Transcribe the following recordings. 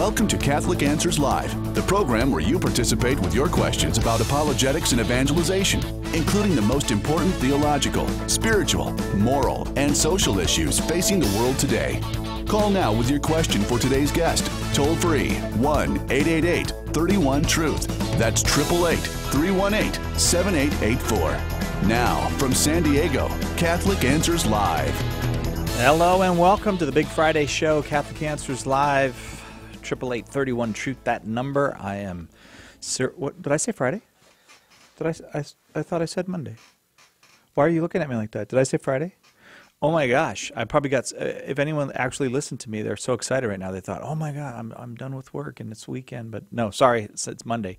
Welcome to Catholic Answers Live, the program where you participate with your questions about apologetics and evangelization, including the most important theological, spiritual, moral, and social issues facing the world today. Call now with your question for today's guest. Toll free 1-888-31-TRUTH. That's 888-318-7884. Now, from San Diego, Catholic Answers Live. Hello and welcome to the Big Friday show, Catholic Answers Live, 888-31-TRUTH, that number. I am, what did I say Friday? I thought I said Monday. Why are you looking at me like that? Did I say Friday? Oh my gosh, I probably got, if anyone actually listened to me, they're so excited right now. They thought, oh my God, I'm done with work and it's weekend. But no, sorry, it's Monday.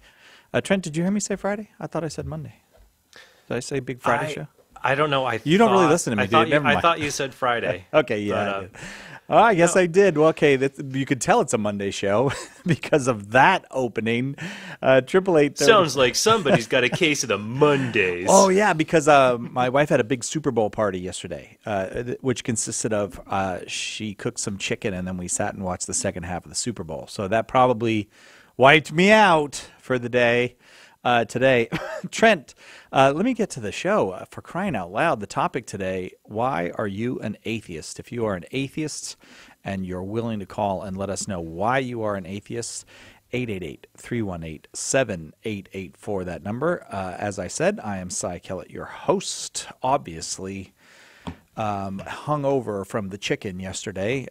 Trent, did you hear me say Friday? I thought I said Monday. Did I say Big Friday show? I don't know. You don't really listen to me, do you? Never mind. I thought you said Friday. Okay, yeah. I guess I did. Well, okay, you could tell it's a Monday show because of that opening. 888. Sounds like somebody's got a case of the Mondays. Oh yeah, because my wife had a big Super Bowl party yesterday, which consisted of she cooked some chicken and then we sat and watched the second half of the Super Bowl. So that probably wiped me out for the day. Today, Trent, let me get to the show. For crying out loud, the topic today, why are you an atheist? If you are an atheist and you're willing to call and let us know why you are an atheist, 888-318-7884, that number. As I said, I am Cy Kellett, your host, obviously hung over from the chicken yesterday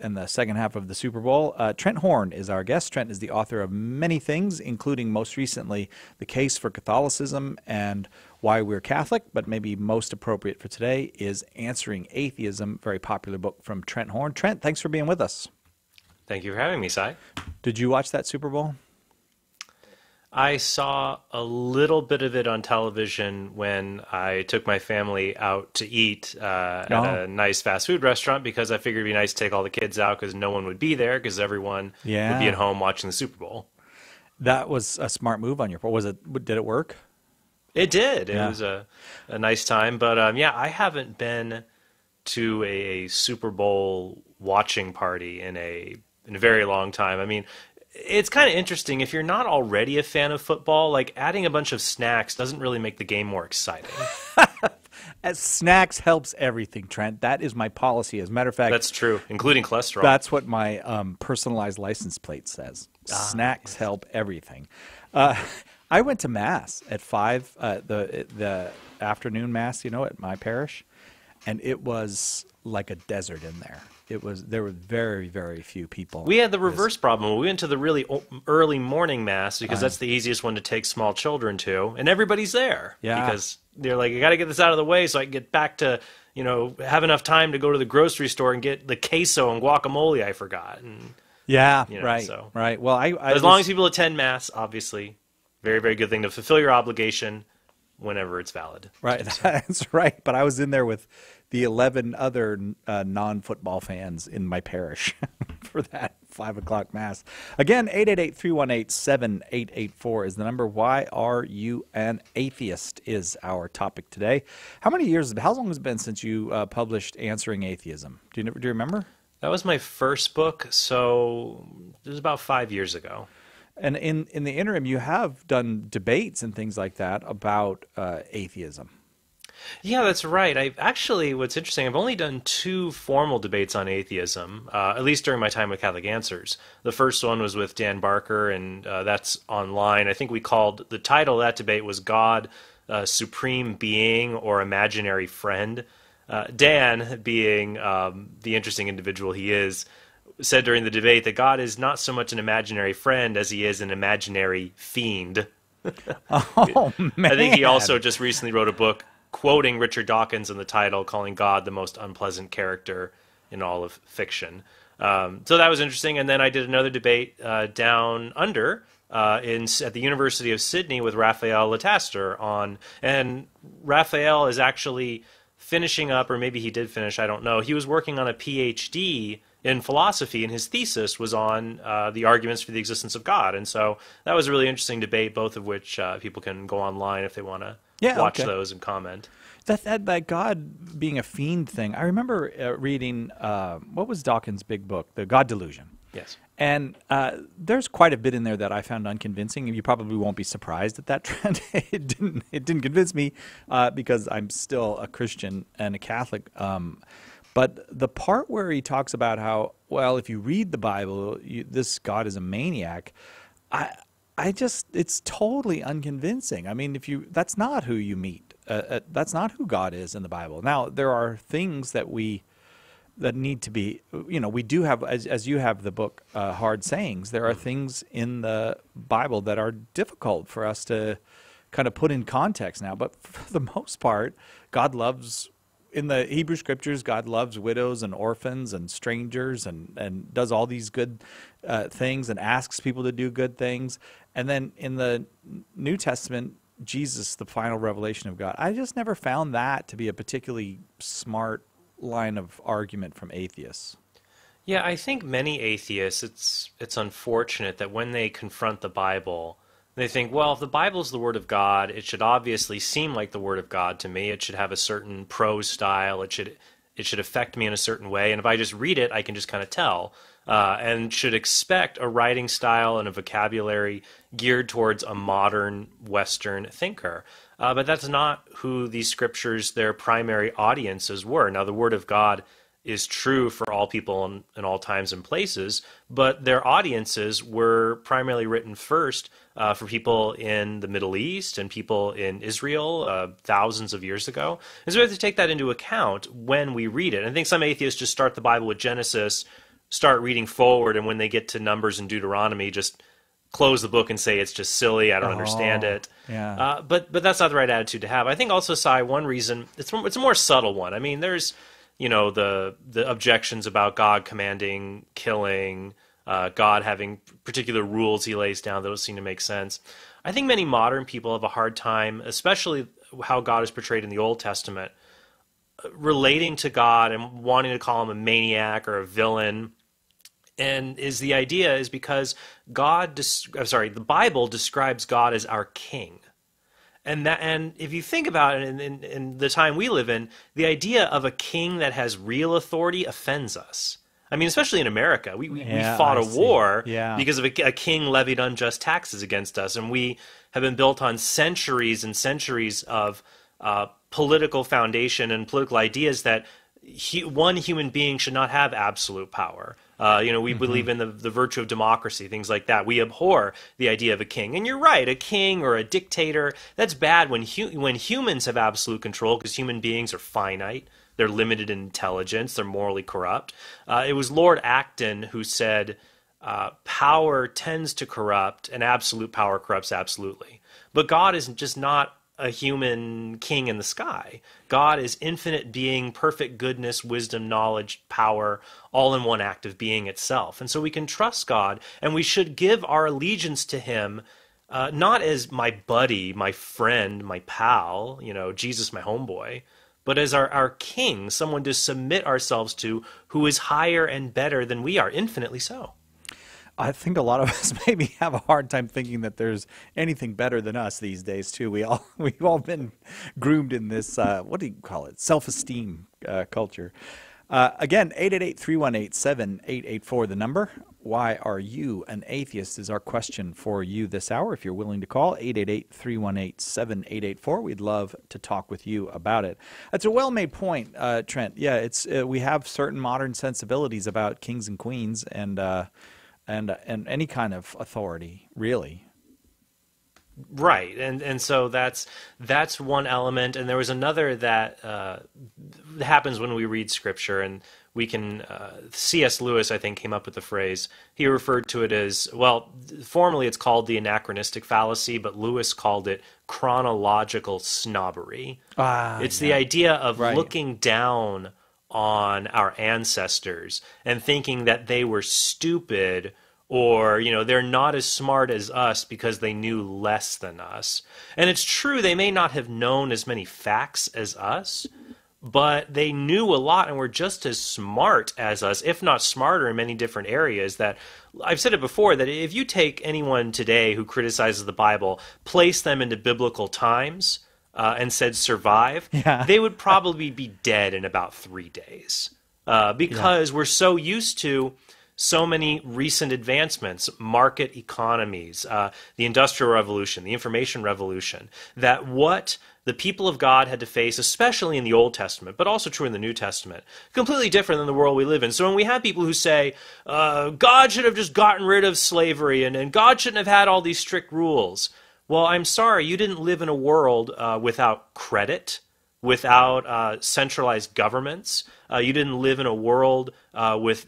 in the second half of the Super Bowl. Trent Horn is our guest. Trent is the author of many things, including most recently The Case for Catholicism and Why We're Catholic, but maybe most appropriate for today is Answering Atheism, very popular book from Trent Horn. Trent, thanks for being with us. Thank you for having me, Cy. Did you watch that Super Bowl? I saw a little bit of it on television when I took my family out to eat at a nice fast food restaurant because I figured it'd be nice to take all the kids out because no one would be there because everyone would be at home watching the Super Bowl. That was a smart move on your part. Did it work? It did. It was a nice time. But I haven't been to a Super Bowl watching party in a very long time. I mean, it's kind of interesting. If you're not already a fan of football, like adding a bunch of snacks doesn't really make the game more exciting. As snacks helps everything, Trent. That is my policy. As a matter of fact, that's true, including cholesterol. That's what my personalized license plate says. Snacks help everything. I went to Mass at 5, the afternoon Mass, at my parish, and it was like a desert in there. There were very, very few people. We had the reverse problem. We went to the really early morning Mass because that's the easiest one to take small children to, and everybody's there. Yeah. Because they're like, I got to get this out of the way so I can get back to, have enough time to go to the grocery store and get the queso and guacamole I forgot. And, right. So. Right. Well, as long as people attend Mass, obviously, very, very good thing to fulfill your obligation whenever it's valid. Right. That's right. But I was in there with the 11 other non-football fans in my parish for that 5 o'clock Mass. Again, 888-318-7884 is the number. Why are you an atheist is our topic today. How long has it been since you published Answering Atheism? Do you remember? That was my first book, so it was about 5 years ago. And in the interim, you have done debates and things like that about atheism. Yeah, that's right. What's interesting, I've only done 2 formal debates on atheism, at least during my time with Catholic Answers. The first one was with Dan Barker, and that's online. I think the title of that debate was God, Supreme Being, or Imaginary Friend. Dan, being the interesting individual he is, said during the debate that God is not so much an imaginary friend as he is an imaginary fiend. Oh, man. I think he also just recently wrote a book quoting Richard Dawkins in the title, calling God the most unpleasant character in all of fiction. So that was interesting. And then I did another debate down under at the University of Sydney with Raphael Lataster and Raphael is actually finishing up, or maybe he did finish, I don't know. He was working on a PhD in philosophy, and his thesis was on the arguments for the existence of God. And so that was a really interesting debate, both of which people can go online if they want to watch those and comment. That God being a fiend thing, I remember reading, what was Dawkins' big book, The God Delusion. Yes. And there's quite a bit in there that I found unconvincing. You probably won't be surprised at that trend. It didn't convince me because I'm still a Christian and a Catholic. But the part where he talks about how, well, if you read the Bible, this God is a maniac, it's totally unconvincing. I mean, that's not who you meet. That's not who God is in the Bible. Now, there are things that need to be, we do have, as you have the book, Hard Sayings, there are things in the Bible that are difficult for us to kind of put in context now. But for the most part, God loves, in the Hebrew Scriptures, God loves widows and orphans and strangers and does all these good things and asks people to do good things. And then in the New Testament, Jesus, the final revelation of God, I just never found that to be a particularly smart line of argument from atheists. Yeah, I think many atheists, it's unfortunate that when they confront the Bible, they think, well, if the Bible is the Word of God, it should obviously seem like the Word of God to me. It should have a certain prose style. It should affect me in a certain way. And if I just read it, I can just kind of tell. And should expect a writing style and a vocabulary geared towards a modern Western thinker. But that's not who these scriptures, their primary audiences were. Now, the Word of God is true for all people in all times and places, but their audiences were primarily written first for people in the Middle East and people in Israel thousands of years ago. And so we have to take that into account when we read it. And I think some atheists just start the Bible with Genesis, start reading forward, and when they get to Numbers and Deuteronomy, just close the book and say it's just silly, I don't understand it. Yeah. But that's not the right attitude to have. I think also, Cy, one reason, it's a more subtle one. I mean, there's, the objections about God commanding killing, God having particular rules he lays down that don't seem to make sense. I think many modern people have a hard time, especially how God is portrayed in the Old Testament, relating to God and wanting to call him a maniac or a villain. And the idea is because the Bible describes God as our king. And if you think about it in the time we live in, the idea of a king that has real authority offends us. I mean, especially in America, we fought a war because of a king levied unjust taxes against us. And we have been built on centuries and centuries of political foundation and political ideas that one human being should not have absolute power. We believe in the virtue of democracy, things like that. We abhor the idea of a king. And you're right, a king or a dictator, that's bad when humans have absolute control, because human beings are finite. They're limited in intelligence. They're morally corrupt. It was Lord Acton who said, power tends to corrupt, and absolute power corrupts absolutely. But God is just not a human king in the sky. God is infinite being, perfect goodness, wisdom, knowledge, power, all in one act of being itself. And so we can trust God, and we should give our allegiance to him, not as my buddy, my friend, my pal, Jesus, my homeboy, but as our king, someone to submit ourselves to, who is higher and better than we are, infinitely so. I think a lot of us maybe have a hard time thinking that there's anything better than us these days too. We've all been groomed in this what do you call it? Self-esteem culture. Again, 888-318-7884, the number. Why are you an atheist is our question for you this hour. If you're willing to call, 888-318-7884. We'd love to talk with you about it. That's a well-made point, Trent. Yeah, it's we have certain modern sensibilities about kings and queens and any kind of authority, really. Right, and so that's one element, and there was another that happens when we read Scripture, and we can, C.S. Lewis, I think, came up with the phrase, he referred to it as, well, formally it's called the anachronistic fallacy, but Lewis called it chronological snobbery. It's the idea of looking down on our ancestors and thinking that they were stupid, or, they're not as smart as us because they knew less than us. And it's true, they may not have known as many facts as us, but they knew a lot and were just as smart as us, if not smarter in many different areas. That I've said it before, that if you take anyone today who criticizes the Bible, place them into biblical times, and said survive, they would probably be dead in about 3 days. Because we're so used to so many recent advancements, market economies, the Industrial Revolution, the Information Revolution, that what the people of God had to face, especially in the Old Testament, but also true in the New Testament, completely different than the world we live in. So when we have people who say, God should have just gotten rid of slavery and God shouldn't have had all these strict rules, well, I'm sorry, you didn't live in a world without credit, without centralized governments. You didn't live in a world with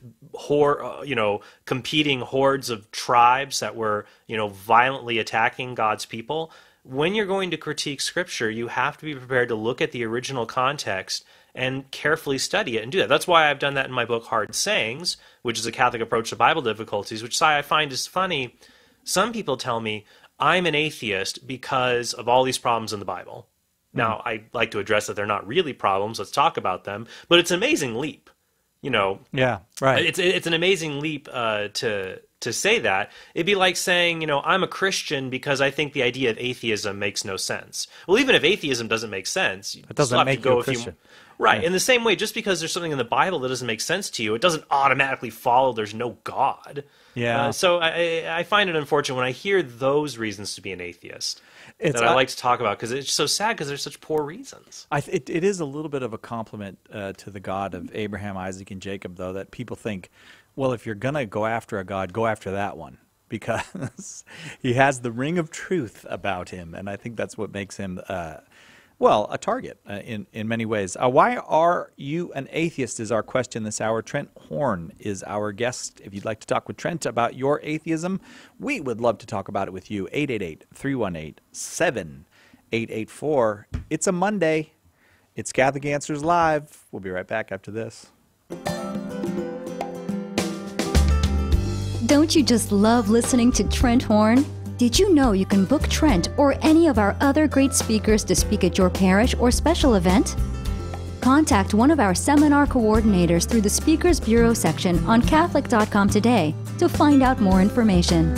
competing hordes of tribes that were violently attacking God's people. When you're going to critique Scripture, you have to be prepared to look at the original context and carefully study it and do that. That's why I've done that in my book, Hard Sayings, which is a Catholic approach to Bible difficulties, which I find is funny. Some people tell me I'm an atheist because of all these problems in the Bible. Now, I like to address that they're not really problems. Let's talk about them. But it's an amazing leap. Yeah, right. It's an amazing leap to say that. It'd be like saying, I'm a Christian because I think the idea of atheism makes no sense. Well, even if atheism doesn't make sense, it doesn't make you a Christian. Right. Yeah. In the same way, just because there's something in the Bible that doesn't make sense to you, it doesn't automatically follow there's no God. Yeah. So I find it unfortunate when I hear those reasons to be an atheist that I like to talk about, because it's so sad because there's such poor reasons. It is a little bit of a compliment to the God of Abraham, Isaac, and Jacob, though, that people think, well, if you're going to go after a God, go after that one, because he has the ring of truth about him, and I think that's what makes him a target in many ways. Why are you an atheist is our question this hour. Trent Horn is our guest. If you'd like to talk with Trent about your atheism, we would love to talk about it with you. 888-318-7884. It's a Monday. It's Catholic Answers Live. We'll be right back after this. Don't you just love listening to Trent Horn? Did you know you can book Trent or any of our other great speakers to speak at your parish or special event? Contact one of our seminar coordinators through the Speakers Bureau section on Catholic.com today to find out more information.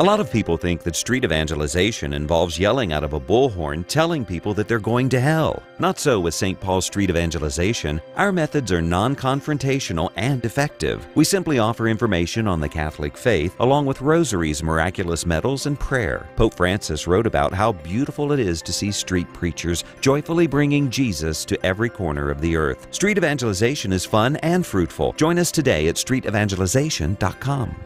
A lot of people think that street evangelization involves yelling out of a bullhorn telling people that they're going to hell. Not so with St. Paul's Street Evangelization. Our methods are non-confrontational and effective. We simply offer information on the Catholic faith along with rosaries, miraculous medals, and prayer. Pope Francis wrote about how beautiful it is to see street preachers joyfully bringing Jesus to every corner of the earth. Street evangelization is fun and fruitful. Join us today at streetevangelization.com.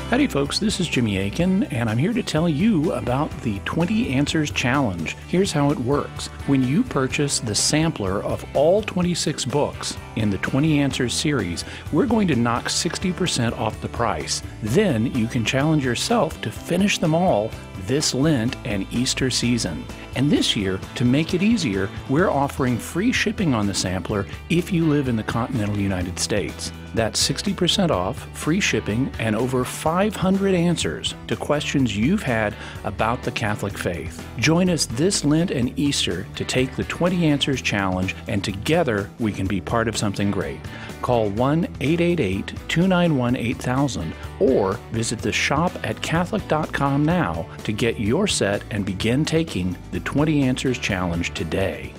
Howdy folks, this is Jimmy Akin, and I'm here to tell you about the 20 Answers Challenge. Here's how it works. When you purchase the sampler of all 26 books in the 20 Answers series, we're going to knock 60% off the price. Then you can challenge yourself to finish them all this Lent and Easter season. And this year, to make it easier, we're offering free shipping on the sampler if you live in the continental United States. That's 60% off, free shipping, and over 500 answers to questions you've had about the Catholic faith. Join us this Lent and Easter to take the 20 Answers Challenge, and together we can be part of something great. Call 1-888-291-8000 or visit the shop at Catholic.com now to get your set and begin taking the 20 Answers Challenge today.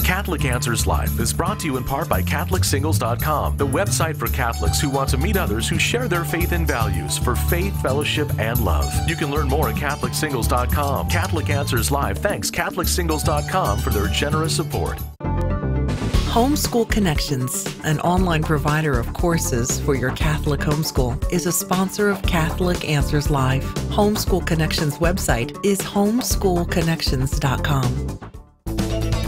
Catholic Answers Live is brought to you in part by CatholicSingles.com, the website for Catholics who want to meet others who share their faith and values for faith, fellowship, and love. You can learn more at CatholicSingles.com. Catholic Answers Live thanks CatholicSingles.com for their generous support. Homeschool Connections, an online provider of courses for your Catholic homeschool, is a sponsor of Catholic Answers Live. Homeschool Connections website is homeschoolconnections.com.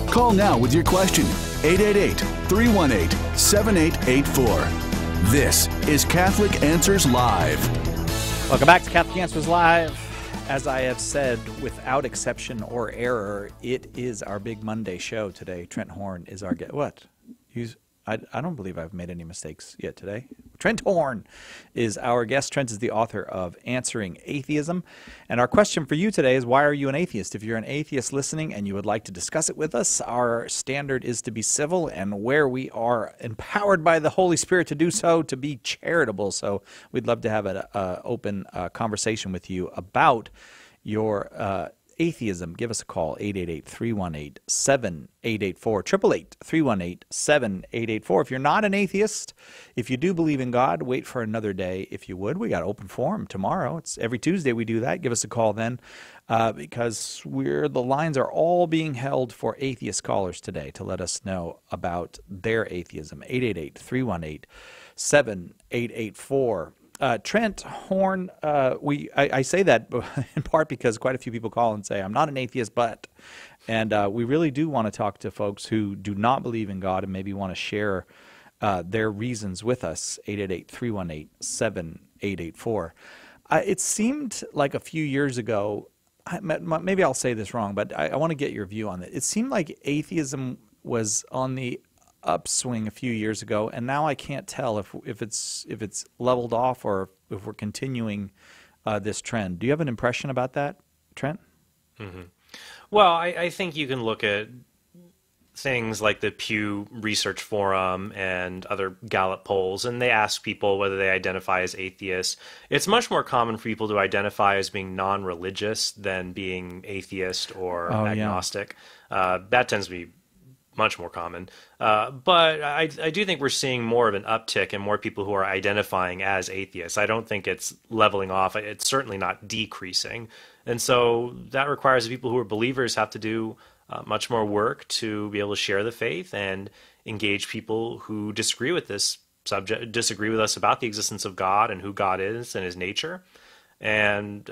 Call now with your question. 888-318-7884. This is Catholic Answers Live. Welcome back to Catholic Answers Live. As I have said, without exception or error, it is our big Monday show today. Trent Horn is our guest. What? I don't believe I've made any mistakes yet today. Trent Horn is our guest. Trent is the author of Answering Atheism. And our question for you today is, why are you an atheist? If you're an atheist listening and you would like to discuss it with us, our standard is to be civil, and where we are empowered by the Holy Spirit to do so, to be charitable. So we'd love to have an open conversation with you about your atheism, give us a call, 888-318-7884, 888-318-7884. If you're not an atheist, if you do believe in God, wait for another day if you would. We got open forum tomorrow. It's every Tuesday we do that. Give us a call then because the lines are all being held for atheist callers today to let us know about their atheism, 888-318-7884. Trent Horn, I say that in part because quite a few people call and say, I'm not an atheist, but, and we really do want to talk to folks who do not believe in God and maybe want to share their reasons with us, 888-318-7884. It seemed like a few years ago, maybe I'll say this wrong, but I want to get your view on it. It seemed like atheism was on the upswing a few years ago, and now I can't tell if it's leveled off or if we're continuing this trend. Do you have an impression about that, Trent? Mm-hmm. Well, I think you can look at things like the Pew Research Forum and other Gallup polls, and they ask people whether they identify as atheists. It's much more common for people to identify as being non-religious than being atheist or agnostic. Yeah. That tends to be much more common. But I do think we're seeing more of an uptick and more people who are identifying as atheists. I don't think it's leveling off. It's certainly not decreasing. And so that requires the people who are believers have to do much more work to be able to share the faith and engage people who disagree with this subject, disagree with us about the existence of God and who God is and his nature. And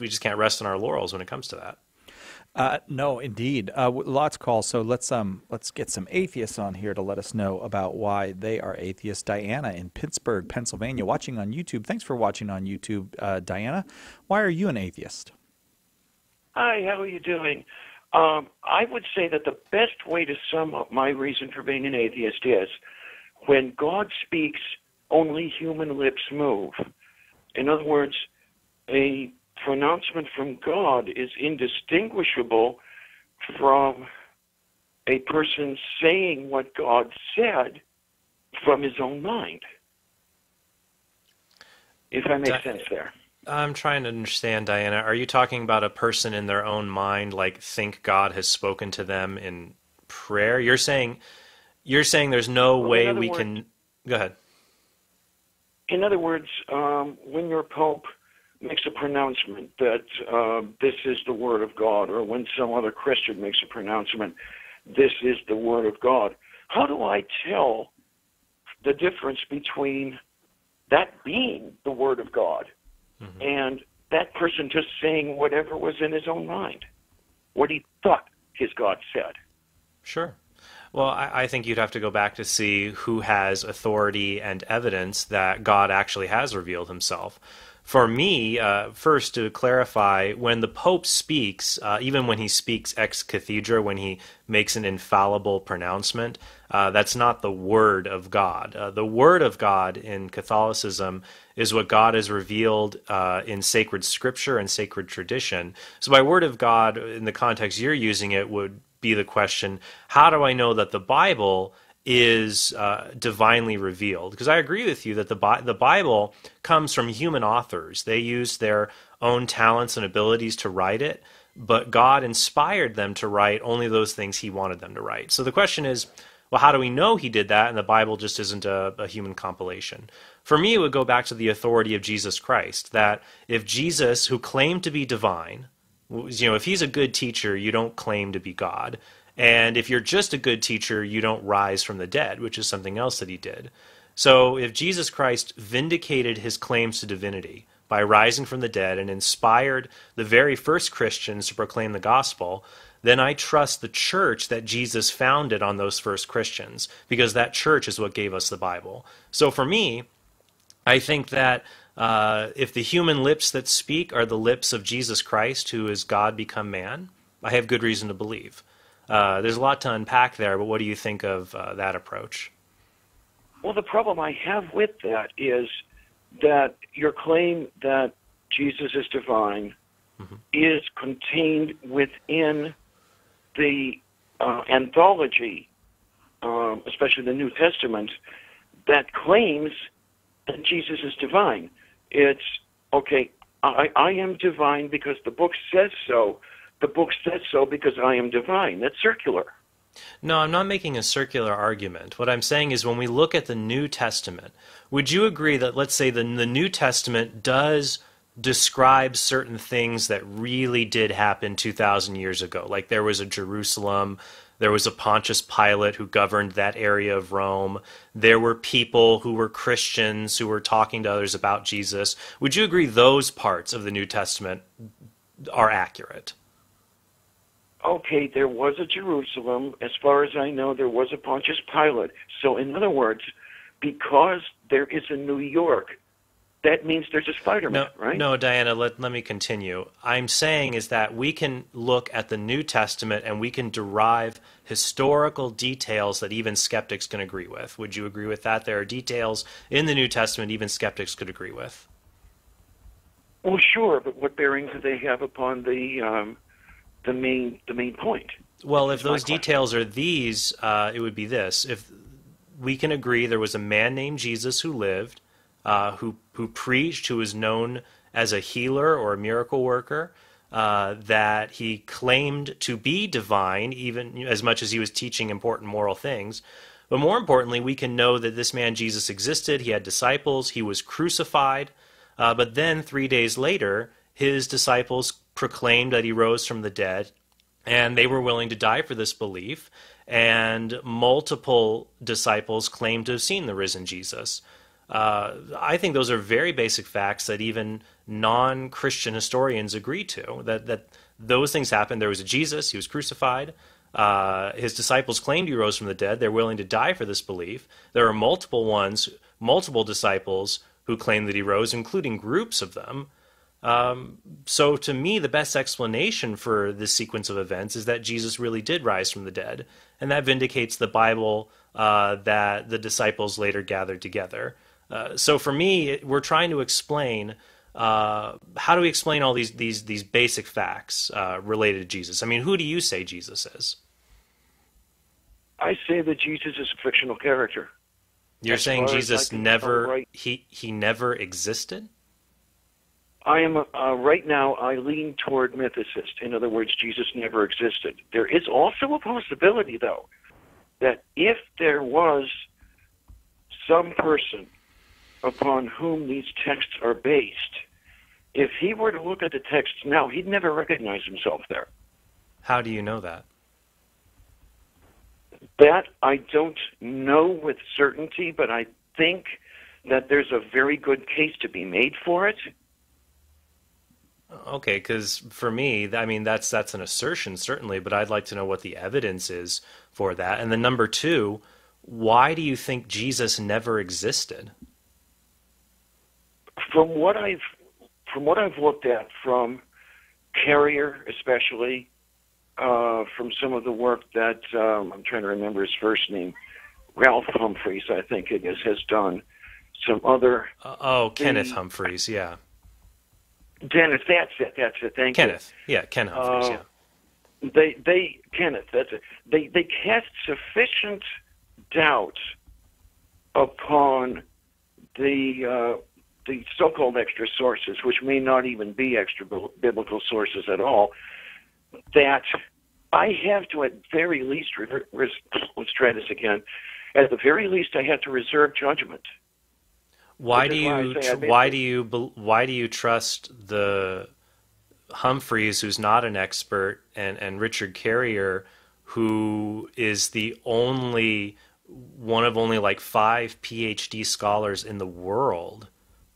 we just can't rest on our laurels when it comes to that. No, indeed. Lots of calls. So let's get some atheists on here to let us know about why they are atheists. Diana in Pittsburgh, Pennsylvania, watching on YouTube. Thanks for watching on YouTube, Diana. Why are you an atheist? Hi, how are you doing? I would say that the best way to sum up my reason for being an atheist is when God speaks, only human lips move. In other words, a pronouncement from God is indistinguishable from a person saying what God said from his own mind. If that makes sense there. I'm trying to understand, Diana. Are you talking about a person in their own mind, like think God has spoken to them in prayer? You're saying there's no way we can... Go ahead. In other words, when your Pope makes a pronouncement that this is the Word of God, or when some other Christian makes a pronouncement, this is the Word of God, how do I tell the difference between that being the Word of God and that person just saying whatever was in his own mind, what he thought his God said? Sure. Well, I think you'd have to go back to see who has authority and evidence that God actually has revealed himself. For me, first to clarify, when the Pope speaks, even when he speaks ex cathedra, when he makes an infallible pronouncement, that's not the Word of God. The Word of God in Catholicism is what God has revealed in sacred scripture and sacred tradition. So by Word of God, in the context you're using it, would be the question, how do I know that the Bible is divinely revealed? Because I agree with you that the Bible comes from human authors. They used their own talents and abilities to write it, but God inspired them to write only those things he wanted them to write. So the question is, well, how do we know he did that and the Bible just isn't a human compilation? For me, it would go back to the authority of Jesus Christ, that if Jesus, who claimed to be divine, if he's a good teacher, you don't claim to be God. And if you're just a good teacher, you don't rise from the dead, which is something else that he did. So if Jesus Christ vindicated his claims to divinity by rising from the dead and inspired the very first Christians to proclaim the gospel, then I trust the church that Jesus founded on those first Christians, because that church is what gave us the Bible. So for me, I think that if the human lips that speak are the lips of Jesus Christ, who is God become man, I have good reason to believe. There's a lot to unpack there, but what do you think of that approach? Well, the problem I have with that is that your claim that Jesus is divine is contained within the anthology, especially the New Testament, that claims that Jesus is divine. It's, okay, I am divine because the book says so, the book says so because I am divine. That's circular. No, I'm not making a circular argument. What I'm saying is when we look at the New Testament, would you agree that, let's say, the New Testament does describe certain things that really did happen 2,000 years ago? Like there was a Jerusalem, there was a Pontius Pilate who governed that area of Rome, there were people who were Christians who were talking to others about Jesus. Would you agree those parts of the New Testament are accurate? Okay, there was a Jerusalem. As far as I know, there was a Pontius Pilate. So in other words, because there is a New York, that means there's a Spider-Man, right? No, Diana, let me continue. I'm saying is that we can look at the New Testament and we can derive historical details that even skeptics can agree with. Would you agree with that? There are details in the New Testament even skeptics could agree with. Well, sure, but what bearing do they have upon the main point? Well, if those details are these, it would be this. If we can agree there was a man named Jesus who lived, who preached, who was known as a healer or a miracle worker, that he claimed to be divine, even as much as he was teaching important moral things. But more importantly, we can know that this man Jesus existed, he had disciples, he was crucified, but then 3 days later, his disciples proclaimed that he rose from the dead, and they were willing to die for this belief, and multiple disciples claimed to have seen the risen Jesus. I think those are very basic facts that even non-Christian historians agree to, that those things happened. There was a Jesus, he was crucified, his disciples claimed he rose from the dead, they're willing to die for this belief. There are multiple disciples who claim that he rose, including groups of them. So to me, the best explanation for this sequence of events is that Jesus really did rise from the dead, and that vindicates the Bible that the disciples later gathered together. So for me, we're trying to explain, how do we explain all these basic facts related to Jesus? I mean, who do you say Jesus is? I say that Jesus is a fictional character. You're saying Jesus never, right. he never existed? I am, right now, I lean toward mythicist. In other words, Jesus never existed. There is also a possibility, though, that if there was some person upon whom these texts are based, if he were to look at the texts now, he'd never recognize himself there. How do you know that? That I don't know with certainty, but I think that there's a very good case to be made for it. Okay, because for me, I mean, that's an assertion, certainly, but I'd like to know what the evidence is for that. And then number two, why do you think Jesus never existed? From what I've looked at, from Carrier especially, from some of the work that I'm trying to remember his first name, Ralph Humphreys, I think it is, has done. Some other Kenneth Humphreys, yeah. Dennis, that's it. Thank Kenneth, yeah, Ken Humphreys, yeah. Kenneth, that's it. They cast sufficient doubt upon the so-called extra sources, which may not even be extra biblical sources at all, that I have to, at very least, let's try this again. At the very least, I have to reserve judgment. Why do you trust the Humphreys, who's not an expert, and Richard Carrier, who is the only one of only like 5 PhD scholars in the world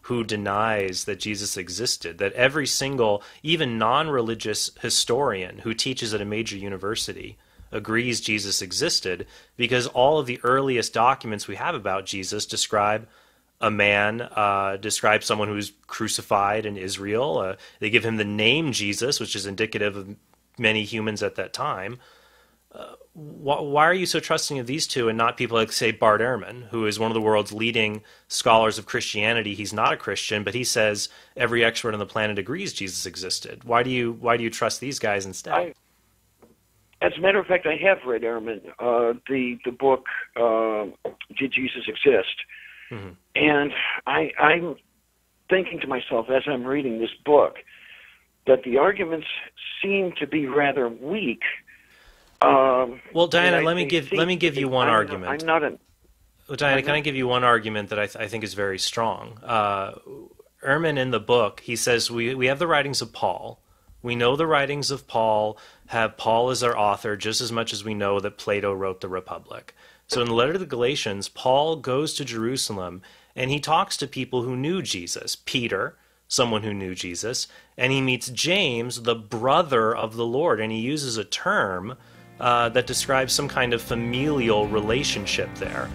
who denies that Jesus existed? That every single, even non-religious historian who teaches at a major university agrees Jesus existed, because all of the earliest documents we have about Jesus describe a man, describe someone who's crucified in Israel. They give him the name Jesus, which is indicative of many humans at that time. Why are you so trusting of these two and not people like, say, Bart Ehrman, who is one of the world's leading scholars of Christianity? He's not a Christian, but he says every expert on the planet agrees Jesus existed. Why do you trust these guys instead? As a matter of fact, I have read Ehrman, the book, Did Jesus Exist? Mm-hmm. And I'm thinking to myself as I'm reading this book, that the arguments seem to be rather weak. Well, Diana, let me give you one argument. I'm not an. Well, Diana, can I give you one argument that I think is very strong? Ehrman in the book, he says we have the writings of Paul. We know the writings of Paul have Paul as our author just as much as we know that Plato wrote the Republic. So in the letter to the Galatians, Paul goes to Jerusalem and he talks to people who knew Jesus. Peter, someone who knew Jesus, and he meets James, the brother of the Lord, and he uses a term that describes some kind of familial relationship there,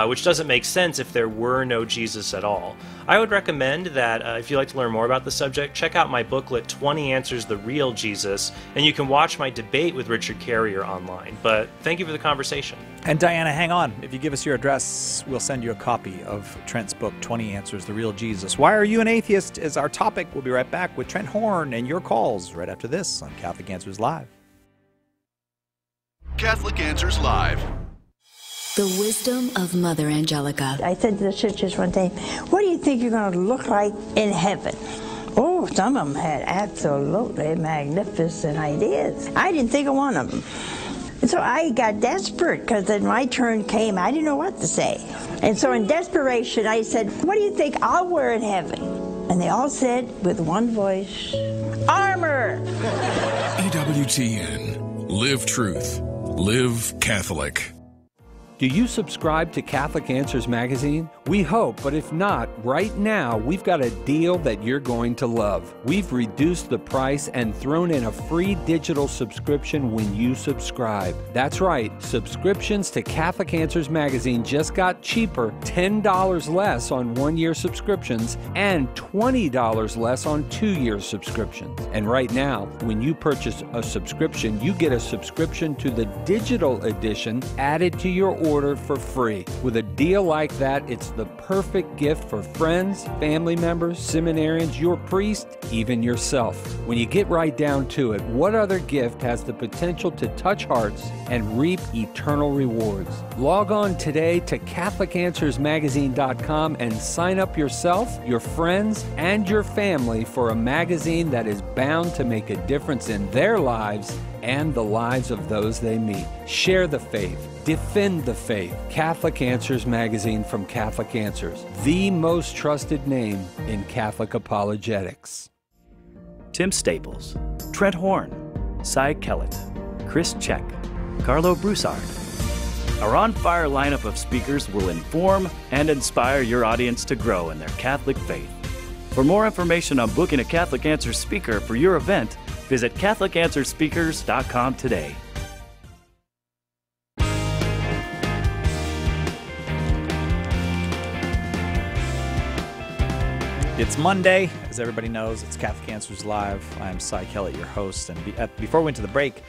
which doesn't make sense if there were no Jesus at all. I would recommend that if you'd like to learn more about the subject, check out my booklet, 20 Answers, The Real Jesus, and you can watch my debate with Richard Carrier online. But thank you for the conversation. And Diana, hang on. If you give us your address, we'll send you a copy of Trent's book, 20 Answers, The Real Jesus. Why Are You an Atheist? Is our topic. We'll be right back with Trent Horn and your calls right after this on Catholic Answers Live. Catholic Answers Live. The wisdom of Mother Angelica. I said to the sisters one day, what do you think you're going to look like in heaven? Oh, some of them had absolutely magnificent ideas. I didn't think of one of them. And so I got desperate because then my turn came. I didn't know what to say. And so in desperation, I said, what do you think I'll wear in heaven? And they all said with one voice, armor! EWTN. Live truth. Live Catholic. Do you subscribe to Catholic Answers Magazine? We hope, but if not, right now we've got a deal that you're going to love. We've reduced the price and thrown in a free digital subscription when you subscribe. That's right, subscriptions to Catholic Answers Magazine just got cheaper, $10 less on one-year subscriptions and $20 less on two-year subscriptions. And right now, when you purchase a subscription, you get a subscription to the digital edition added to your order for free. With a deal like that, it's the perfect gift for friends, family members, seminarians, your priest, even yourself. When you get right down to it, what other gift has the potential to touch hearts and reap eternal rewards? Log on today to CatholicAnswersMagazine.com and sign up yourself, your friends, and your family for a magazine that is bound to make a difference in their lives and the lives of those they meet. Share the faith. Defend the faith. Catholic Answers Magazine from Catholic Answers, the most trusted name in Catholic apologetics. Tim Staples, Trent Horn, Cy Kellett, Chris Check, Carlo Broussard. Our on-fire lineup of speakers will inform and inspire your audience to grow in their Catholic faith. For more information on booking a Catholic Answers speaker for your event, visit CatholicAnswersSpeakers.com today. It's Monday. As everybody knows, it's Catholic Answers Live. I'm Cy Kellett, your host. And before we went to the break,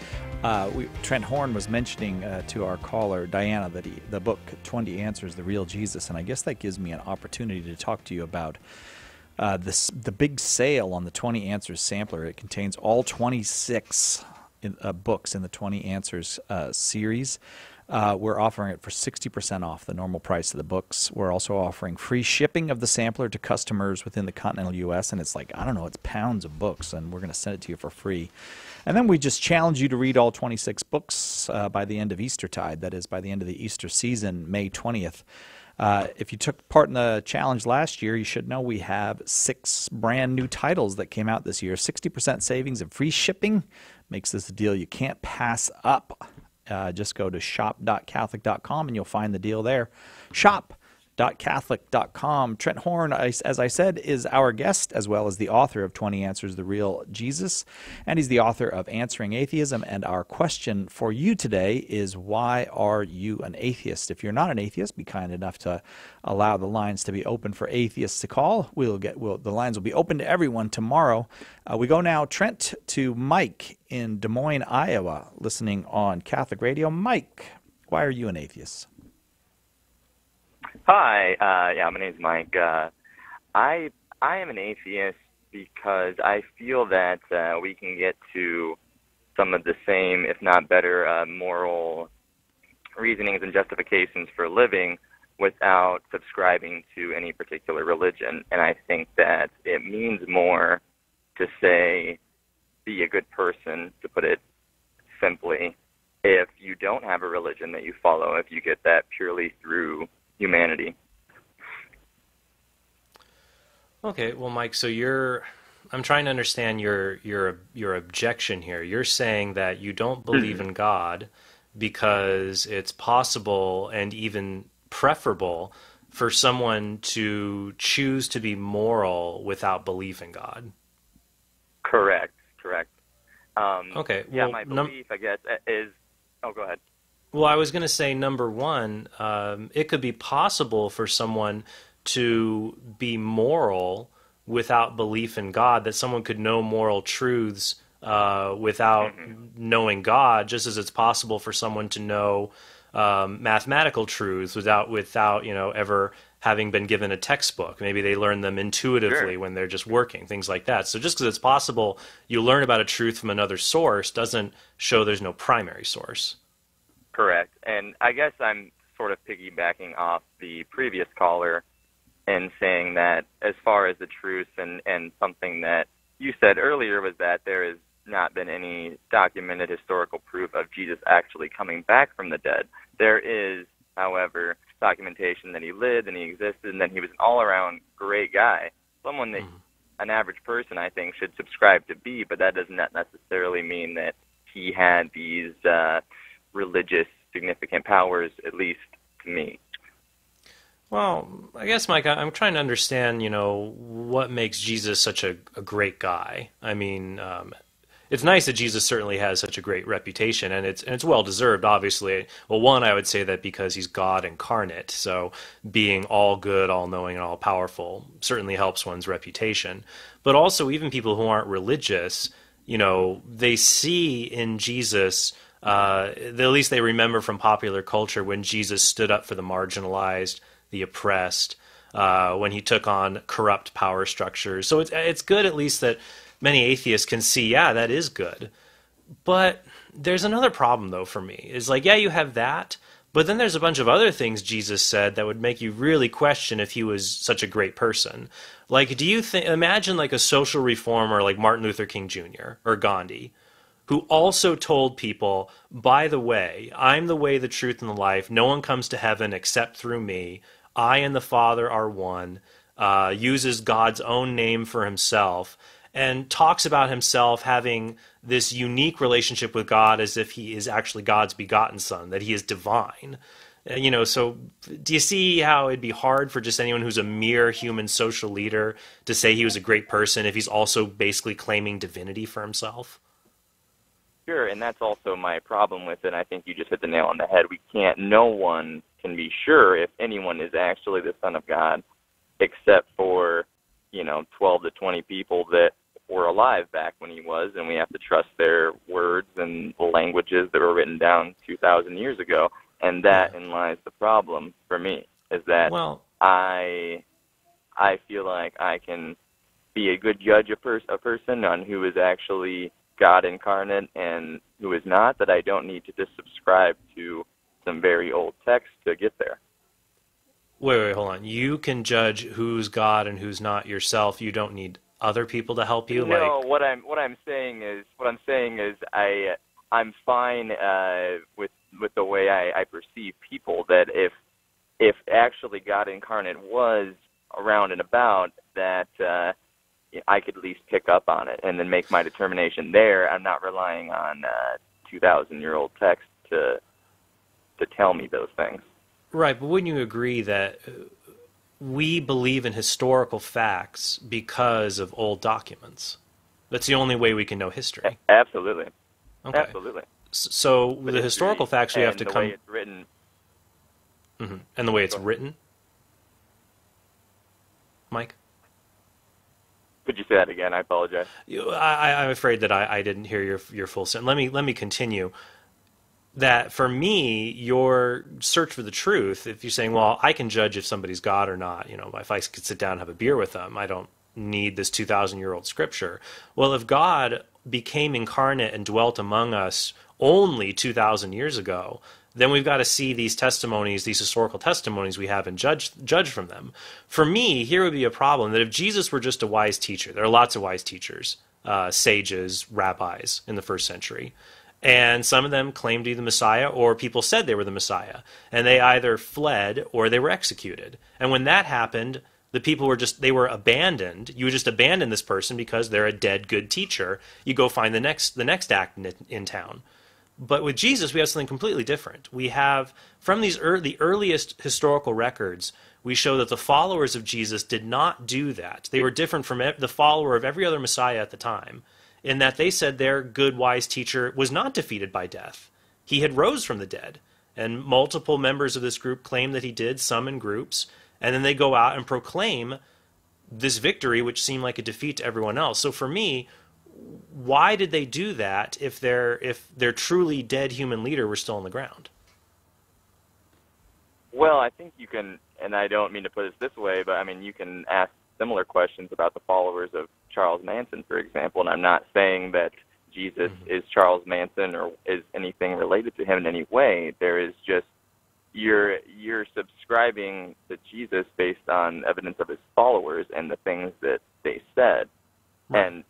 Trent Horn was mentioning to our caller, Diana, that the book, 20 Answers, The Real Jesus. And I guess that gives me an opportunity to talk to you about the big sale on the 20 Answers sampler. It contains all 26 books in the 20 Answers series. We're offering it for 60% off the normal price of the books. We're also offering free shipping of the sampler to customers within the continental U.S. And it's like, I don't know, it's pounds of books, and we're going to send it to you for free. And then we just challenge you to read all 26 books by the end of Eastertide. That is, by the end of the Easter season, May 20th. If you took part in the challenge last year, you should know we have 6 brand new titles that came out this year. 60% savings and free shipping makes this a deal you can't pass up. Just go to shop.catholic.com and you'll find the deal there. Shop.catholic.com. Trent Horn, as I said, is our guest, as well as the author of 20 Answers, The Real Jesus. And he's the author of Answering Atheism. And our question for you today is, why are you an atheist? If you're not an atheist, be kind enough to allow the lines to be open for atheists to call. The lines will be open to everyone tomorrow. We go now, Trent, to Mike in Des Moines, Iowa, listening on Catholic Radio. Mike, why are you an atheist? Hi, my name's Mike. I am an atheist because I feel that we can get to some of the same, if not better, moral reasonings and justifications for living without subscribing to any particular religion. And I think that it means more to say be a good person, to put it simply, if you don't have a religion that you follow, if you get that purely through humanity. Okay, well, Mike, so I'm trying to understand your objection here. You're saying that you don't believe in God because it's possible and even preferable for someone to choose to be moral without belief in God. Correct. Okay. Yeah, well, my belief, I guess, is... Oh, go ahead. Well, I was going to say, number one, it could be possible for someone to be moral without belief in God, that someone could know moral truths without knowing God, just as it's possible for someone to know mathematical truths without ever having been given a textbook. Maybe they learn them intuitively when they're just working, things like that. So just because it's possible you learn about a truth from another source doesn't show there's no primary source. Correct. And I guess I'm sort of piggybacking off the previous caller and saying that as far as the truth and something that you said earlier was that there has not been any documented historical proof of Jesus actually coming back from the dead. There is, however, documentation that he lived and he existed and that he was an all-around great guy, someone that an average person, I think, should subscribe to be, but that does not necessarily mean that he had these religious significant powers, at least to me. Well, I guess, Mike, I'm trying to understand, what makes Jesus such a great guy. I mean, it's nice that Jesus certainly has such a great reputation, and it's well-deserved, obviously. Well, one, I would say that because he's God incarnate, so being all good, all-knowing, and all-powerful certainly helps one's reputation. But also, even people who aren't religious, they see in Jesus, at least they remember from popular culture when Jesus stood up for the marginalized, the oppressed, when he took on corrupt power structures. So it's good at least that many atheists can see, yeah, that is good. But there's another problem, though, for me. Is like, yeah, you have that, but then there's a bunch of other things Jesus said that would make you really question if he was such a great person. Like, do you imagine like a social reformer like Martin Luther King Jr. or Gandhi, who also told people, by the way, I'm the way, the truth, and the life. No one comes to heaven except through me. I and the Father are one, uses God's own name for himself, and talks about himself having this unique relationship with God as if he is actually God's begotten son, that he is divine. So do you see how it'd be hard for just anyone who's a mere human social leader to say he was a great person if he's also basically claiming divinity for himself? Sure, and that's also my problem with it. I think you just hit the nail on the head. No one can be sure if anyone is actually the Son of God, except for, 12 to 20 people that were alive back when he was, and we have to trust their words and the languages that were written down 2,000 years ago. And that in lies the problem for me, is that I feel like I can be a good judge of a person on who is actually God incarnate and who is not, that I don't need to just subscribe to some very old text to get there. Wait, hold on. You can judge who's God and who's not yourself. You don't need other people to help you. No, what I'm saying is I'm fine with the way I perceive people. That if actually God incarnate was around and about, that I could at least pick up on it and then make my determination there. I'm not relying on 2,000-year-old text to tell me those things. Right, but wouldn't you agree that we believe in historical facts because of old documents? That's the only way we can know history. Absolutely. Okay. Absolutely. So with the historical facts, we have to come... And the way it's written. Mm-hmm. And the way it's written? Mike? Could you say that again? I apologize. I'm afraid that I didn't hear your full sentence. Let me continue. That for me, your search for the truth, if you're saying, well, I can judge if somebody's God or not, if I could sit down and have a beer with them, I don't need this 2,000-year-old scripture. Well, if God became incarnate and dwelt among us only 2,000 years ago, then we've got to see these testimonies, these historical testimonies we have, and judge from them. For me, here would be a problem that if Jesus were just a wise teacher, there are lots of wise teachers sages, rabbis in the first century. And some of them claimed to be the Messiah, or people said they were the Messiah. And they either fled or they were executed. And when that happened, the people they were abandoned. You would just abandon this person because they're a dead good teacher. You go find the next act in town. But with Jesus, we have something completely different. We have, from the earliest historical records, we show that the followers of Jesus did not do that. They were different from the follower of every other Messiah at the time, in that they said their good, wise teacher was not defeated by death. He had rose from the dead. And multiple members of this group claim that he did, some in groups, and then they go out and proclaim this victory, which seemed like a defeat to everyone else. So for me, why did they do that if their truly dead human leader were still on the ground? Well, I think you can, and I don't mean to put it this way, but I mean, you can ask similar questions about the followers of Charles Manson, for example, and I'm not saying that Jesus is Charles Manson or is anything related to him in any way. There is just, you're subscribing to Jesus based on evidence of his followers and the things that they said. Right. And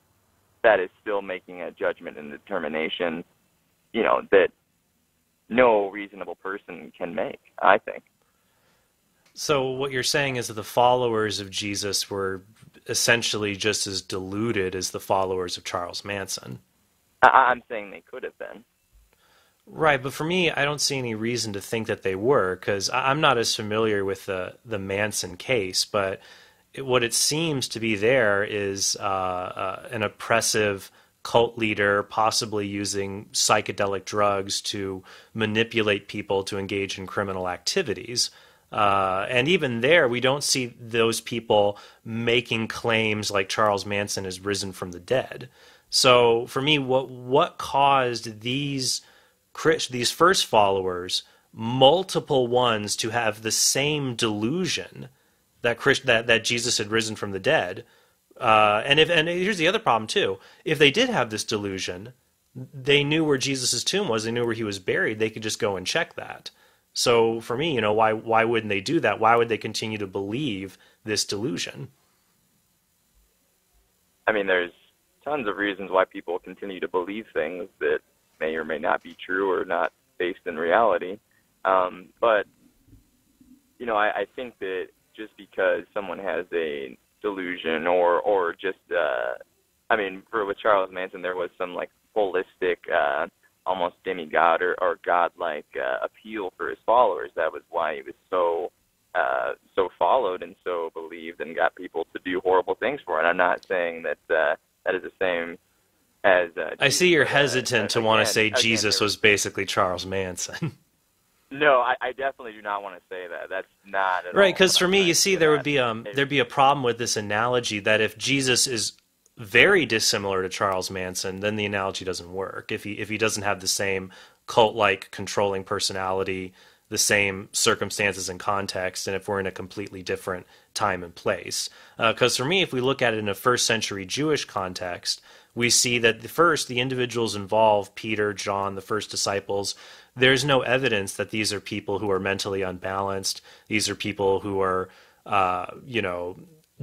that is still making a judgment and determination, that no reasonable person can make, I think. So what you're saying is that the followers of Jesus were essentially just as deluded as the followers of Charles Manson. I'm saying they could have been. Right, but for me, I don't see any reason to think that they were, because I'm not as familiar with the Manson case, but what it seems to be there is an oppressive cult leader possibly using psychedelic drugs to manipulate people to engage in criminal activities. And even there, we don't see those people making claims like Charles Manson has risen from the dead. So for me, what caused these first followers, multiple ones, to have the same delusion that Jesus had risen from the dead? And here's the other problem too: if they did have this delusion, they knew where Jesus' tomb was. They knew where he was buried. They could just go and check that. So for me, why wouldn't they do that? Why would they continue to believe this delusion? I mean, there's tons of reasons why people continue to believe things that may or may not be true or not based in reality. But, I think that just because someone has a delusion or just, with Charles Manson, there was some holistic, almost demigod or godlike appeal for his followers. That was why he was so followed and so believed and got people to do horrible things for it. I'm not saying that that is the same as... I see you're hesitant to want to say Jesus was basically Charles Manson. No, I definitely do not want to say that. That's not at all. Right, because for me, you see, there'd be a problem with this analogy that if Jesus is very dissimilar to Charles Manson, then the analogy doesn't work. If he doesn't have the same cult-like controlling personality, the same circumstances and context, and if we're in a completely different time and place. Because for me, if we look at it in a first century Jewish context, we see that the individuals involved, Peter, John, the first disciples, there's no evidence that these are people who are mentally unbalanced. These are people who are,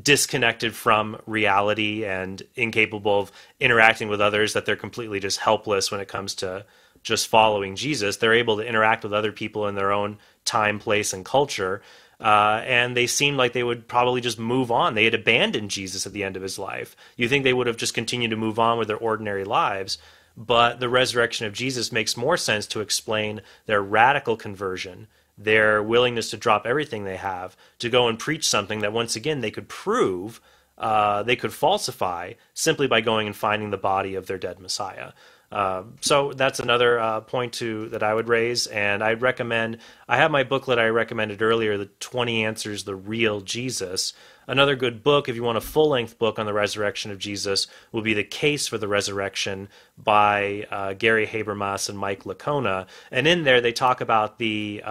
disconnected from reality and incapable of interacting with others, that they're completely just helpless when it comes to just following Jesus. They're able to interact with other people in their own time, place, and culture. And they seemed like they would probably just move on. They had abandoned Jesus at the end of his life. You think they would have just continued to move on with their ordinary lives, but the resurrection of Jesus makes more sense to explain their radical conversion, their willingness to drop everything they have, to go and preach something that, once again, they could prove, they could falsify, simply by going and finding the body of their dead Messiah. So that's another point that I would raise, and I'd recommend, I have my booklet I recommended earlier, the 20 Answers, The Real Jesus. Another good book, if you want a full-length book on the resurrection of Jesus, will be The Case for the Resurrection by Gary Habermas and Mike Licona. And in there they talk about the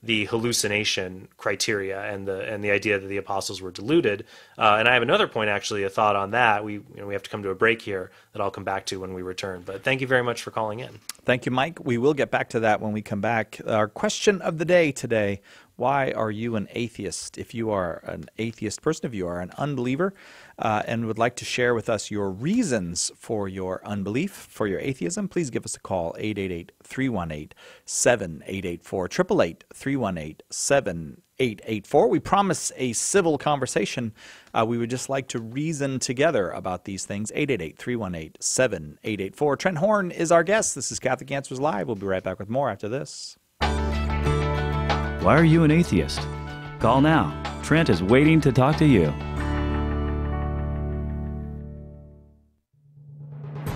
hallucination criteria and the idea that the apostles were deluded. And I have another point, actually, a thought on that. We have to come to a break here that I'll come back to when we return. But thank you very much for calling in. Thank you, Mike. We will get back to that when we come back. Our question of the day today: Why are you an atheist? If you are an atheist person, if you are an unbeliever, and would like to share with us your reasons for your unbelief, for your atheism, please give us a call, 888-318-7884, 888-318-7884. We promise a civil conversation. We would just like to reason together about these things, 888-318-7884. Trent Horn is our guest. This is Catholic Answers Live. We'll be right back with more after this. Why are you an atheist? Call now. Trent is waiting to talk to you.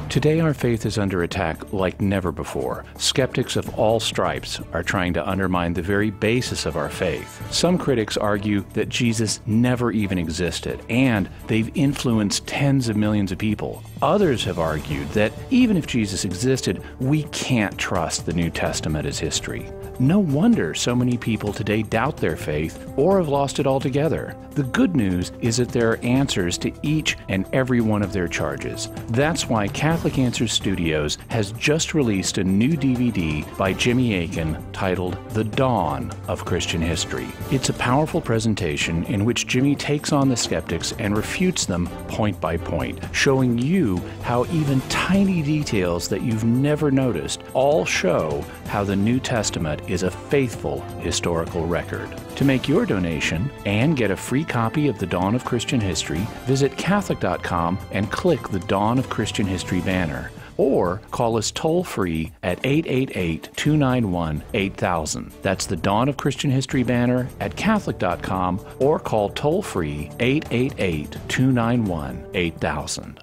Today, our faith is under attack like never before. Skeptics of all stripes are trying to undermine the very basis of our faith. Some critics argue that Jesus never even existed, and they've influenced tens of millions of people. Others have argued that even if Jesus existed, we can't trust the New Testament as history. No wonder so many people today doubt their faith or have lost it altogether. The good news is that there are answers to each and every one of their charges. That's why Catholic Answers Studios has just released a new DVD by Jimmy Akin titled The Dawn of Christian History. It's a powerful presentation in which Jimmy takes on the skeptics and refutes them point by point, showing you how even tiny details that you've never noticed all show how the New Testament is a faithful historical record. To make your donation and get a free copy of The Dawn of Christian History, visit Catholic.com and click the Dawn of Christian History banner. Or call us toll-free at 888-291-8000. That's the Dawn of Christian History banner at Catholic.com, or call toll-free 888-291-8000.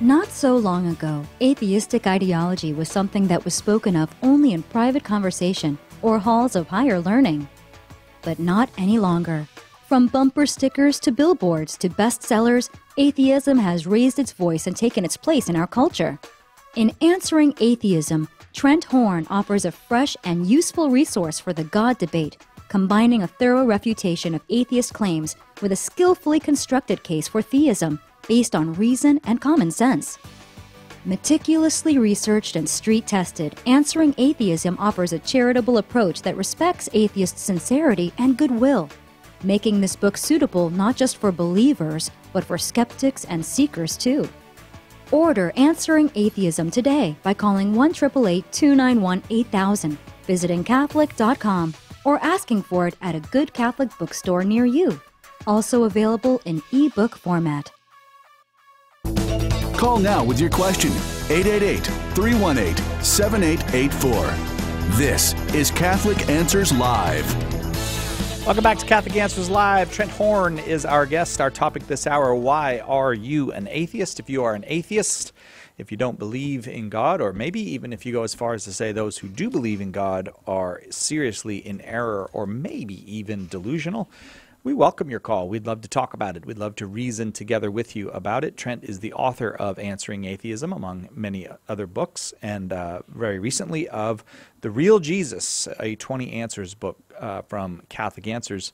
Not so long ago, atheistic ideology was something that was spoken of only in private conversation or halls of higher learning. But not any longer. From bumper stickers to billboards to bestsellers, atheism has raised its voice and taken its place in our culture. In Answering Atheism, Trent Horn offers a fresh and useful resource for the God debate, combining a thorough refutation of atheist claims with a skillfully constructed case for theism based on reason and common sense. Meticulously researched and street-tested, Answering Atheism offers a charitable approach that respects atheists' sincerity and goodwill, making this book suitable not just for believers, but for skeptics and seekers too. Order Answering Atheism today by calling 1-888-291-8000, visiting Catholic.com, or asking for it at a good Catholic bookstore near you. Also available in e-book format. Call now with your question, 888-318-7884. This is Catholic Answers Live. Welcome back to Catholic Answers Live. Trent Horn is our guest. Our topic this hour, why are you an atheist? If you are an atheist, if you don't believe in God, or maybe even if you go as far as to say those who do believe in God are seriously in error or maybe even delusional, we welcome your call. We'd love to talk about it. We'd love to reason together with you about it. Trent is the author of Answering Atheism, among many other books, and very recently of The Real Jesus, a 20 Answers book from Catholic Answers.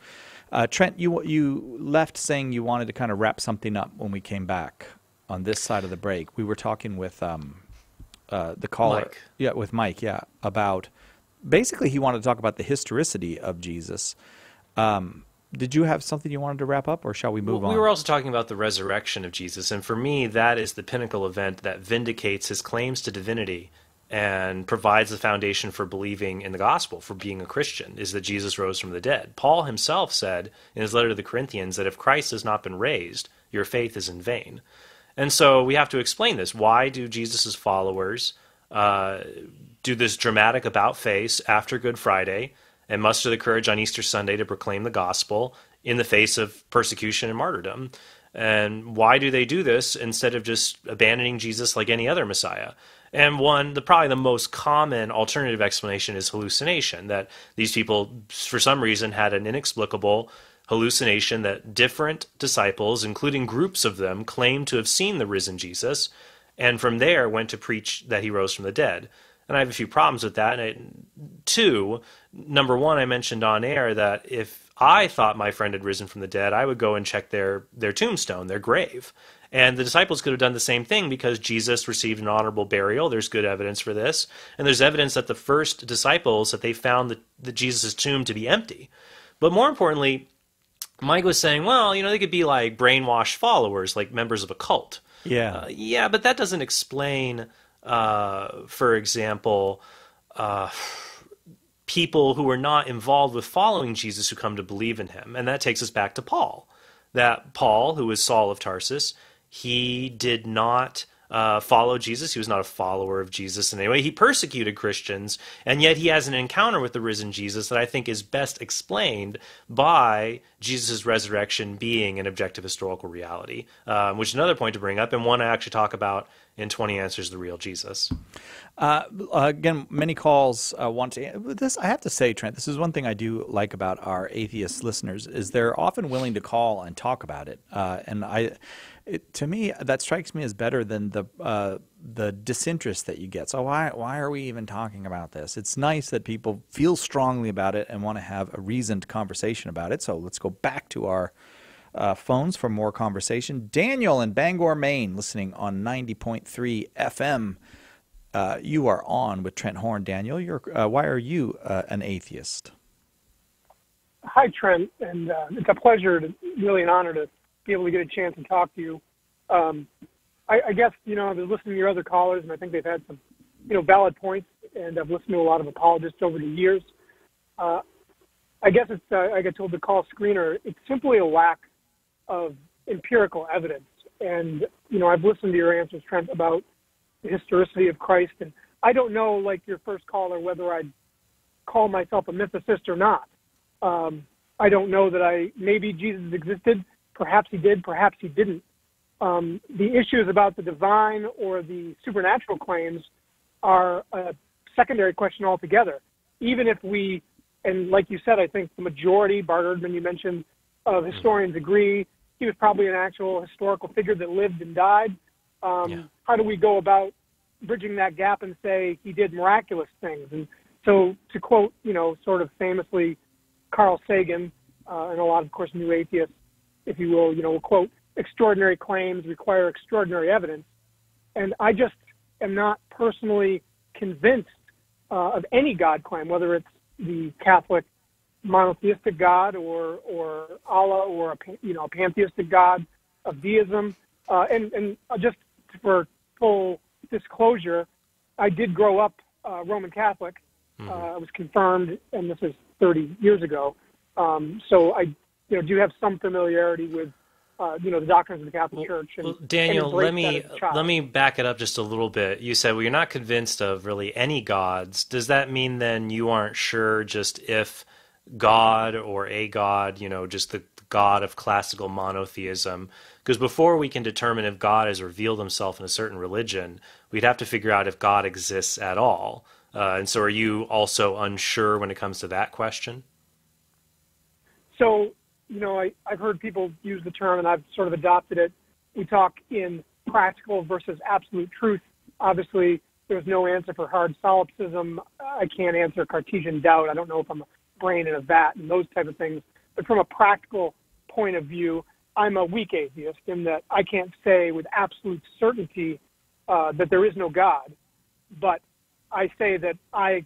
Trent, you left saying you wanted to kind of wrap something up when we came back on this side of the break. We were talking with the caller. Mike. Yeah, with Mike, yeah, about basically he wanted to talk about the historicity of Jesus. Did you have something you wanted to wrap up, or shall we move on? We were also talking about the resurrection of Jesus, and for me, that is the pinnacle event that vindicates his claims to divinity and provides the foundation for believing in the gospel, for being a Christian, is that Jesus rose from the dead. Paul himself said in his letter to the Corinthians that if Christ has not been raised, your faith is in vain. And so we have to explain this. Why do Jesus' followers do this dramatic about-face after Good Friday and muster the courage on Easter Sunday to proclaim the gospel in the face of persecution and martyrdom? And why do they do this instead of just abandoning Jesus like any other Messiah? And probably the most common alternative explanation is hallucination, that these people, for some reason, had an inexplicable hallucination that different disciples, including groups of them, claimed to have seen the risen Jesus, and from there went to preach that he rose from the dead. And I have a few problems with that. Two, number one, I mentioned on air that if I thought my friend had risen from the dead, I would go and check their tombstone, their grave. And the disciples could have done the same thing because Jesus received an honorable burial. There's good evidence for this. And there's evidence that the first disciples, that they found the Jesus' tomb to be empty. But more importantly, Mike was saying, well, they could be like brainwashed followers, like members of a cult. Yeah. Yeah, but that doesn't explain, for example, people who are not involved with following Jesus who come to believe in him. And that takes us back to Paul. That Paul, who was Saul of Tarsus, he did not follow Jesus. He was not a follower of Jesus in any way. He persecuted Christians, and yet he has an encounter with the risen Jesus that I think is best explained by Jesus' resurrection being an objective historical reality, which is another point to bring up, and one I actually talk about in 20 Answers to the Real Jesus. Again, many calls want to... This, I have to say, Trent, this is one thing I do like about our atheist listeners, is they're often willing to call and talk about it. To me, that strikes me as better than the disinterest that you get. So why are we even talking about this? It's nice that people feel strongly about it and want to have a reasoned conversation about it. So let's go back to our phones for more conversation. Daniel in Bangor, Maine, listening on 90.3 FM. You are on with Trent Horn. Daniel, why are you an atheist? Hi, Trent, and it's a pleasure, really an honor to be able to get a chance to talk to you. I guess, I've been listening to your other callers, and I think they've had some, valid points, and I've listened to a lot of apologists over the years. I guess it's, I get told the call screener, it's simply a lack of empirical evidence. And, I've listened to your answers, Trent, about the historicity of Christ, and I don't know, like your first caller, whether I'd call myself a mythicist or not. I don't know that maybe Jesus existed. Perhaps he did, perhaps he didn't. The issues about the divine or the supernatural claims are a secondary question altogether. Even if and like you said, I think the majority, Bart Ehrman, you mentioned, of historians agree he was probably an actual historical figure that lived and died. How do we go about bridging that gap and say he did miraculous things? And so to quote, sort of famously Carl Sagan, and a lot of course, new atheists, if you will, quote, extraordinary claims require extraordinary evidence. And I just am not personally convinced of any God claim, whether it's the Catholic monotheistic God or Allah or a pantheistic God of deism. And just for full disclosure, I did grow up Roman Catholic. I was confirmed, and this is 30 years ago. So I do have some familiarity with the doctrines of the Catholic Church. And, Daniel, let me back it up just a little bit. You said, well, you're not convinced of really any gods. Does that mean then you aren't sure just if God or a God, just the God of classical monotheism? Because before we can determine if God has revealed himself in a certain religion, we'd have to figure out if God exists at all. And so are you also unsure when it comes to that question? So, I've heard people use the term, and I've sort of adopted it. We talk in practical versus absolute truth. Obviously, there's no answer for hard solipsism. I can't answer Cartesian doubt. I don't know if I'm a brain in a vat and those type of things. But from a practical point of view, I'm a weak atheist in that I can't say with absolute certainty that there is no God. But I say that I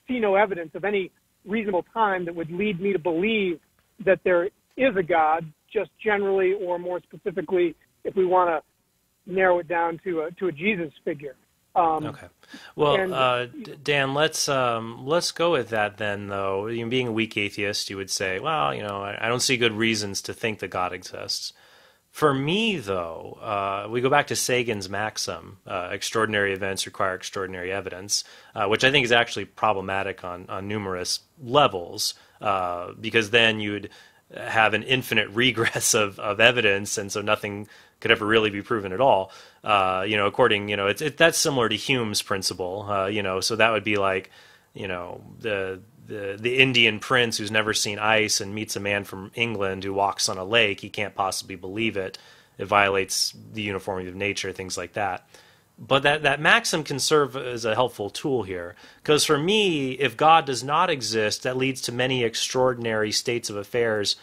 see no evidence of any reasonable time that would lead me to believe that there is a God, just generally or more specifically, if we want to narrow it down to a Jesus figure. Okay. Well, Dan, let's go with that then, though. Being a weak atheist, you would say, well, I don't see good reasons to think that God exists. For me, though, we go back to Sagan's maxim, extraordinary events require extraordinary evidence, which I think is actually problematic on numerous levels, because then you'd have an infinite regress of evidence, and so nothing could ever really be proven at all. According, that's similar to Hume's principle, so that would be like, the Indian prince who's never seen ice and meets a man from England who walks on a lake. He can't possibly believe it. It violates the uniformity of nature, things like that. But that maxim can serve as a helpful tool here. Because for me, if God does not exist, that leads to many extraordinary states of affairs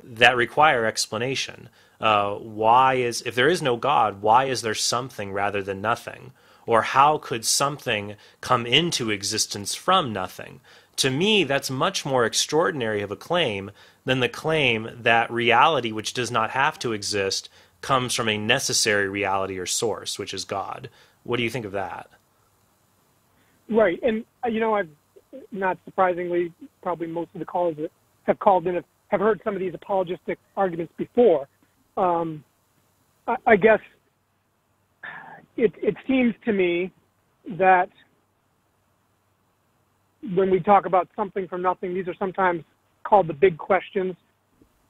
that require explanation. If there is no God, why is there something rather than nothing? Or how could something come into existence from nothing? To me, that's much more extraordinary of a claim than the claim that reality, which does not have to exist, comes from a necessary reality or source, which is God. What do you think of that? Right. And, I've, not surprisingly, probably most of the callers that have called in have heard some of these apologistic arguments before. I guess it seems to me that when we talk about something from nothing, these are sometimes called the big questions.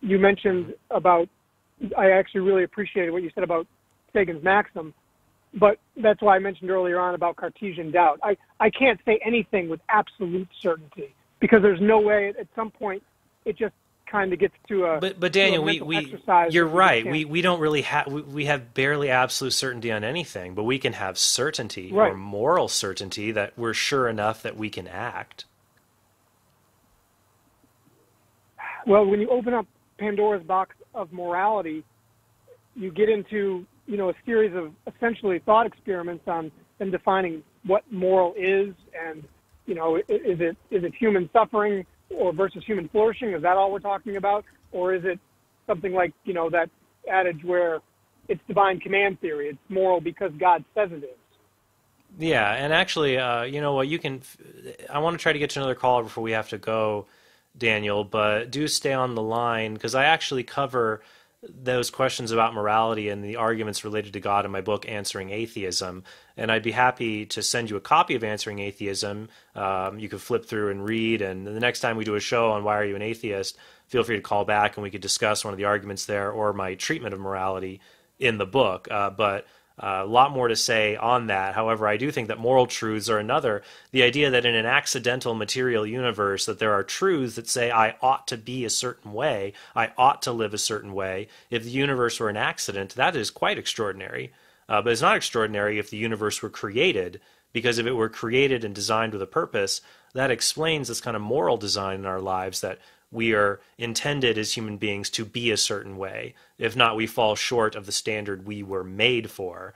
You mentioned about, I actually really appreciated what you said about Sagan's maxim, but that's why I mentioned earlier on about Cartesian doubt. I can't say anything with absolute certainty because there's no way at some point it just kind of gets to a but Daniel, you're right. We don't really have we have barely absolute certainty on anything, but we can have certainty or moral certainty that we're sure enough that we can act. Well, when you open up Pandora's box of morality, you get into a series of essentially thought experiments on them defining what moral is, and is it human suffering or versus human flourishing? Is that all we're talking about? Or is it something like, that adage where it's divine command theory, it's moral because God says it is? Yeah, and actually, I want to try to get to another caller before we have to go, Daniel, but do stay on the line because I actually cover those questions about morality and the arguments related to God in my book, Answering Atheism. And I'd be happy to send you a copy of Answering Atheism. You could flip through and read. And the next time we do a show on Why Are You an Atheist, feel free to call back and we could discuss one of the arguments there or my treatment of morality in the book. But a lot more to say on that. However, I do think that moral truths are another. The idea that in an accidental material universe that there are truths that say I ought to be a certain way, I ought to live a certain way. If the universe were an accident, that is quite extraordinary. But it's not extraordinary if the universe were created, because if it were created and designed with a purpose, that explains this kind of moral design in our lives that we are intended as human beings to be a certain way. If not, we fall short of the standard we were made for,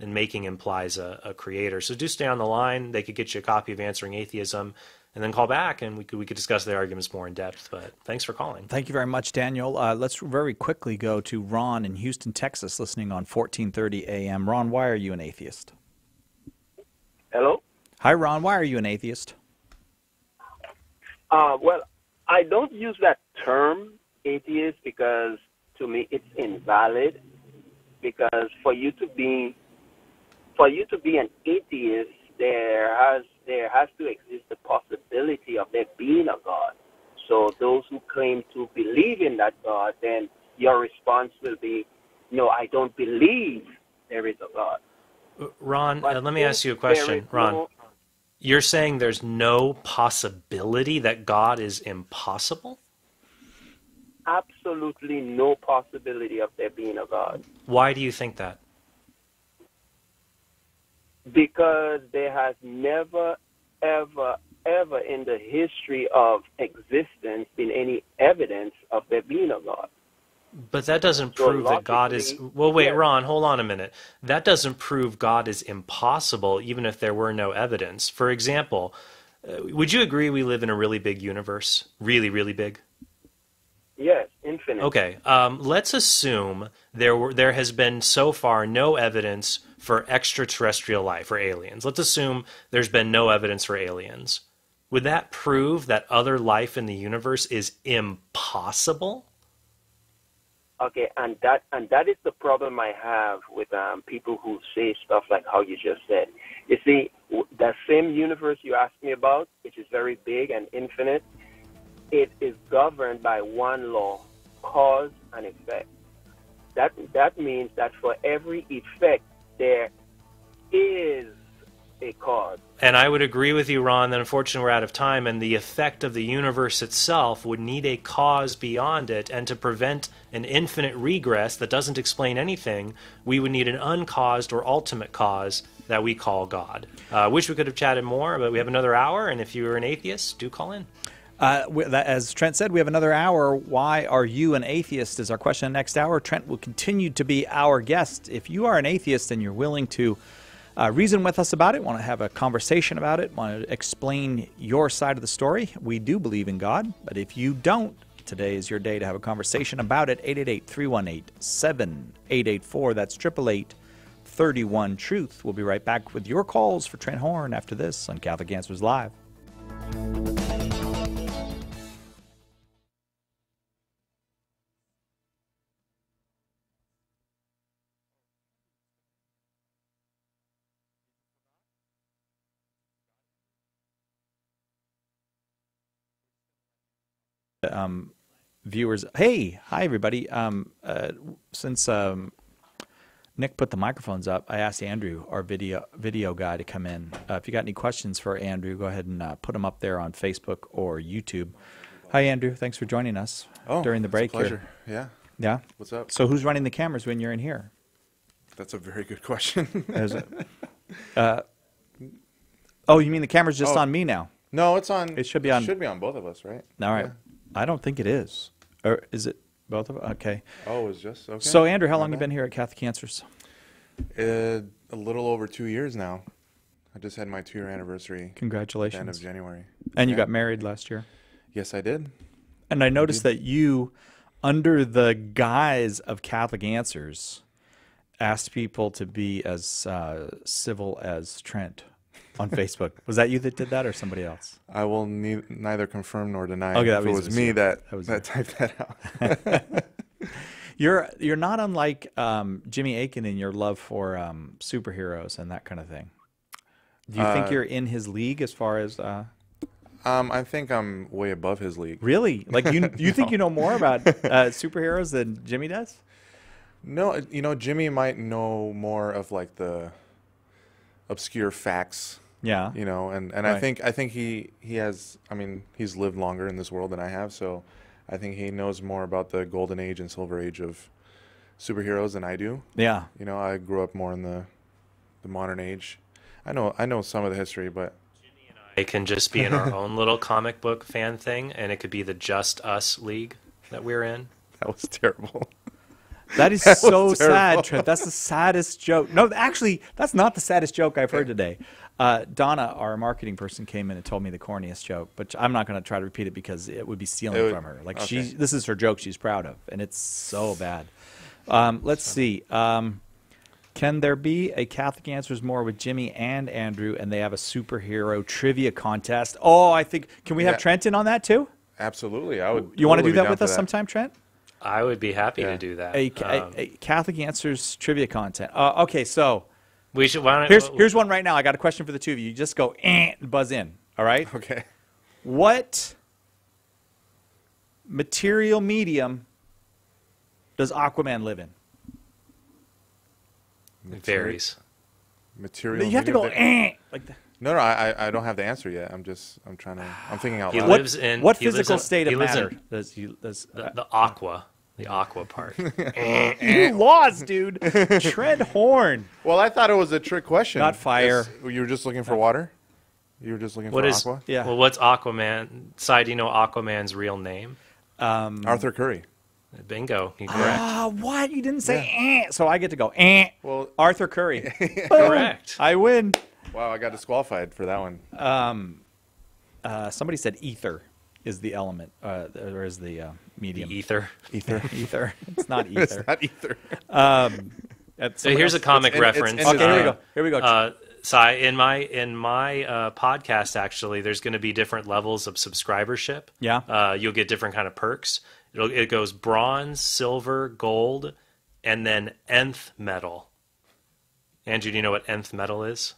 and making implies a creator. So do stay on the line. They could get you a copy of Answering Atheism, and then call back, and we could discuss the arguments more in depth. But thanks for calling. Thank you very much, Daniel. Let's very quickly go to Ron in Houston, Texas, listening on 1430 AM. Ron, why are you an atheist? Hello? Hi, Ron. Why are you an atheist? Well, I don't use that term, atheist, because to me it's invalid. Because for you to be an atheist, there has to exist the possibility of there being a God. So those who claim to believe in that God, then your response will be, no, I don't believe there is a God. Ron, let me ask you a question. Ron, you're saying there's no possibility that God is impossible? Absolutely no possibility of there being a God. Why do you think that? Because there has never, ever, ever in the history of existence been any evidence of there being a God. But that doesn't prove that God is... Well, wait, Ron, hold on a minute. That doesn't prove God is impossible, even if there were no evidence. For example, would you agree we live in a really big universe? Really, really big? Yes, infinite. Okay, let's assume there has been so far no evidence for extraterrestrial life or aliens. Let's assume there's been no evidence for aliens. Would that prove that other life in the universe is impossible? Okay, and that is the problem I have with people who say stuff like how you just said. You see, that same universe you asked me about, which is very big and infinite, it is governed by one law, cause and effect. That means that for every effect, there is a cause. And I would agree with you, Ron, that unfortunately we're out of time, and the effect of the universe itself would need a cause beyond it, and to prevent an infinite regress that doesn't explain anything, we would need an uncaused or ultimate cause that we call God. Wish we could have chatted more, but we have another hour, and if you're an atheist, do call in. As Trent said, we have another hour. Why are you an atheist is our question next hour. Trent will continue to be our guest. If you are an atheist and you're willing to reason with us about it, want to have a conversation about it, want to explain your side of the story, we do believe in God. But if you don't, today is your day to have a conversation about it. 888-318-7884. That's 888-31-TRUTH. We'll be right back with your calls for Trent Horn after this on Catholic Answers Live. Viewers, hi everybody. Since Nick put the microphones up, I asked Andrew, our video guy, to come in. If you got any questions for Andrew, go ahead and put them up there on Facebook or YouTube. Hi Andrew, thanks for joining us during the break. It's a pleasure. Here. Yeah. What's up? So who's running the cameras when you're in here? That's a very good question. Oh, you mean the camera's just on me now? No, it's on. It should be on. It should be on both of us, right? All right. Yeah. I don't think it is. Or is it both of us? Okay. Oh, it's just okay. So Andrew, how long have you been here at Catholic Answers? A little over 2 years now. I just had my 2-year anniversary. Congratulations. At the end of January. And you got married last year? Yes, I did. And I noticed that you, under the guise of Catholic Answers, asked people to be as civil as Trent on Facebook. Was that you that did that or somebody else? I will neither confirm nor deny Okay, if it was me that typed that out. You're not unlike Jimmy Akin in your love for superheroes and that kind of thing. Do you think you're in his league as far as... I think I'm way above his league. Really? Like you think you know more about superheroes than Jimmy does? No, Jimmy might know more of like the obscure facts. Yeah. And right. I think he has, he's lived longer in this world than I have, so I think he knows more about the golden age and silver age of superheroes than I do. Yeah. I grew up more in the modern age. I know some of the history, but It can just be in our own little comic book fan thing, and it could be the Just Us League that we're in. That was terrible. That is so sad, Trent. That's the saddest joke. No, actually, that's not the saddest joke I've heard today. Donna, our marketing person, came in and told me the corniest joke, but I'm not going to try to repeat it because it would be stealing from her. Like this is her joke she's proud of, and it's so bad. Let's see. Can there be a Catholic Answers More with Jimmy and Andrew, and they have a superhero trivia contest? Oh, I think. Can we have Trent in on that too? Absolutely, I would. You want to do that with us sometime, Trent? I would be happy to do that. A Catholic Answers trivia content. Okay, so we should. Here's one right now. I got a question for the two of you. You just go and buzz in. All right. Okay. What material medium does Aquaman live in? It varies. Material. You have to go like that. No, I don't have the answer yet. I'm thinking out loud. Lives in what physical state of matter does the aqua part? You lost, dude. Trent Horn. Well, I thought it was a trick question. Not fire. You were just looking for water? You were just looking for aqua? Yeah. Well, what's Aquaman? Sai, do you know Aquaman's real name? Arthur Curry. Bingo. You're correct. What? You didn't say so I get to go Well, Arthur Curry. Correct. I win. Wow, I got disqualified for that one. Somebody said ether is the element, or is the medium. The ether. Ether. It's not ether. It's not ether. So here's a comic reference. Okay, here we go. Sai, in my podcast, actually, there's going to be different levels of subscribership. Yeah. You'll get different kind of perks. It goes bronze, silver, gold, and then nth metal. Andrew, do you know what nth metal is?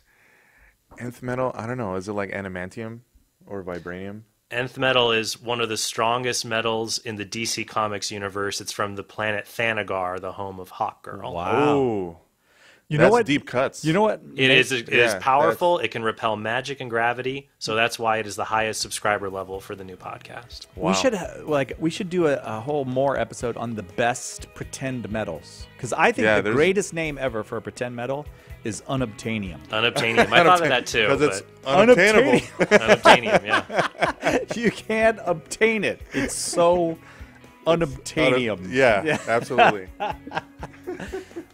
Nth metal? I don't know. Is it like adamantium or vibranium? Nth metal is one of the strongest metals in the DC Comics universe. It's from the planet Thanagar, the home of Hawkgirl. Wow. Ooh. You know what? Deep cuts. You know what? It is powerful. It can repel magic and gravity. So that's why it is the highest subscriber level for the new podcast. Wow. We should do a whole more episode on the best pretend metals, because I think the greatest name ever for a pretend metal is unobtainium. Unobtainium. I thought of that too. Because it's unobtainable. Unobtainium, yeah. You can't obtain it. It's so unobtainium. Yeah, absolutely.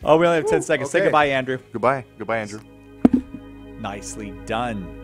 Oh, we only have 10 seconds. Okay. Say goodbye, Andrew. Goodbye. Goodbye, Andrew. Nicely done.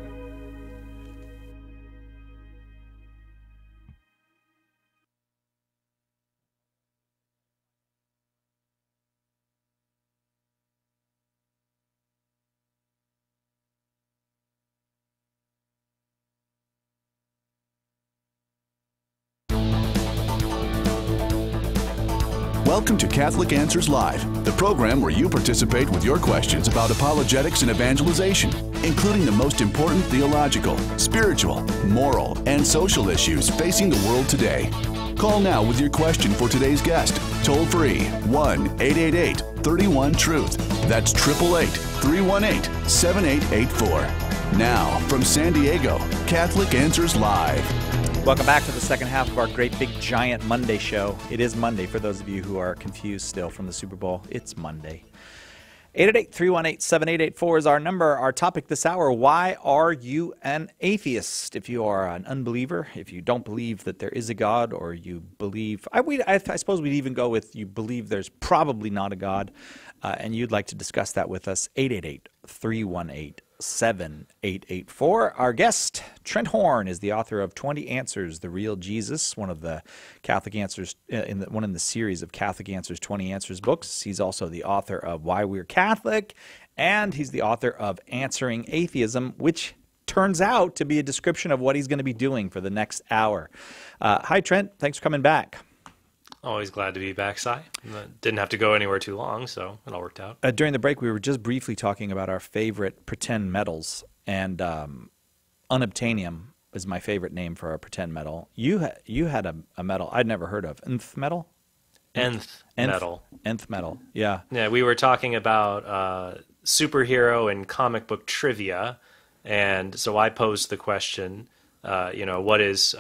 Welcome to Catholic Answers Live, the program where you participate with your questions about apologetics and evangelization, including the most important theological, spiritual, moral, and social issues facing the world today. Call now with your question for today's guest. Toll free 1-888-31-TRUTH. That's 888-318-7884. Now, from San Diego, Catholic Answers Live. Welcome back to the second half of our great big giant Monday show. It is Monday for those of you who are confused still from the Super Bowl. It's Monday. 888-318-7884 is our number. Our topic this hour, why are you an atheist? If you are an unbeliever, if you don't believe that there is a God, or you believe, I suppose we'd even go with you believe there's probably not a God, and you'd like to discuss that with us, 888-318-7884. Our guest, Trent Horn, is the author of 20 Answers, The Real Jesus, one of the Catholic Answers, one in the series of Catholic Answers, 20 Answers books. He's also the author of Why We're Catholic, and he's the author of Answering Atheism, which turns out to be a description of what he's going to be doing for the next hour. Hi, Trent. Thanks for coming back. Always glad to be back, Si. Didn't have to go anywhere too long, so it all worked out. During the break, we were just briefly talking about our favorite pretend metals, and unobtainium is my favorite name for a pretend metal. You had a metal I'd never heard of. Nth metal? Nth metal. Nth metal, yeah. Yeah, we were talking about superhero and comic book trivia, and so I posed the question, what is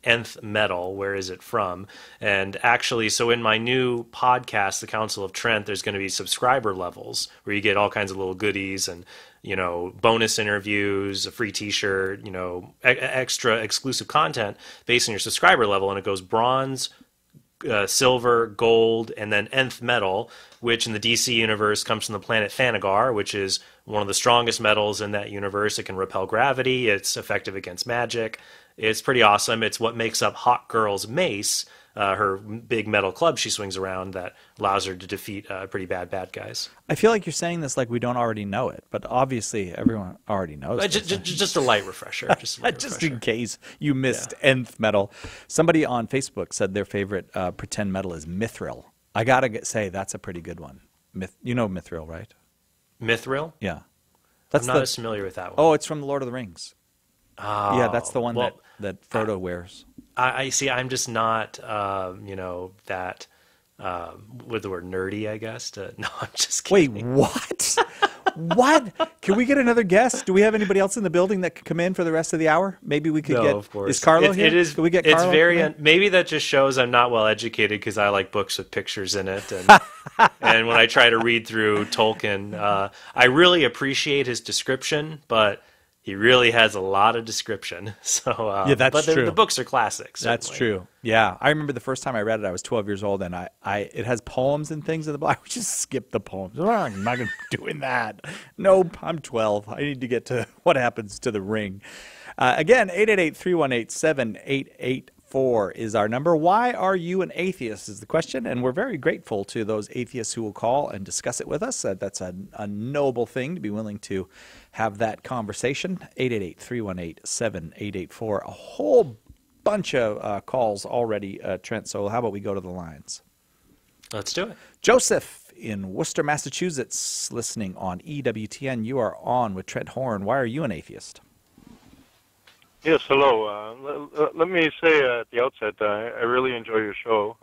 nth metal? Where is it from? And actually, so in my new podcast, The Council of Trent, there's going to be subscriber levels where you get all kinds of little goodies and, bonus interviews, a free t-shirt, extra exclusive content based on your subscriber level. And it goes bronze, silver, gold, and then nth metal, which in the DC universe comes from the planet Thanagar, which is one of the strongest metals in that universe. It can repel gravity. It's effective against magic. It's pretty awesome. It's what makes up Hawk Girl's mace, her big metal club she swings around that allows her to defeat pretty bad guys. I feel like you're saying this like we don't already know it, but obviously everyone already knows. Just a light refresher. Just in case you missed nth metal. Somebody on Facebook said their favorite pretend metal is Mithril. I got to say that's a pretty good one. You know Mithril, right? Mithril? Yeah. I'm not as familiar with that one. Oh, it's from The Lord of the Rings. Oh, yeah, that's the one that Frodo wears. I see. I'm just not, that with the word nerdy, I guess. No, I'm just kidding. Wait, what? What? Can we get another guest? Do we have anybody else in the building that could come in for the rest of the hour? Maybe we could get. Of course. Is Carlo here? It is. Can we get it's Carlo? Very. Maybe that just shows I'm not well educated because I like books with pictures in it, and and when I try to read through Tolkien, I really appreciate his description, but he really has a lot of description. So yeah, that's true. The books are classics. Certainly. That's true. Yeah, I remember the first time I read it. I was 12 years old, and it has poems and things in the book. I would just skip the poems. I'm not doing that. Nope, I'm 12. I need to get to what happens to the ring. Again, 888-318-7884 is our number. Why are you an atheist is the question, and we're very grateful to those atheists who will call and discuss it with us. That's a noble thing to be willing to have that conversation. 888-318-7884. A whole bunch of calls already, Trent, so how about we go to the lines? Let's do it. Joseph in Worcester, Massachusetts, listening on EWTN. You are on with Trent Horn. Why are you an atheist? Yes, hello. Let me say at the outset, I really enjoy your show.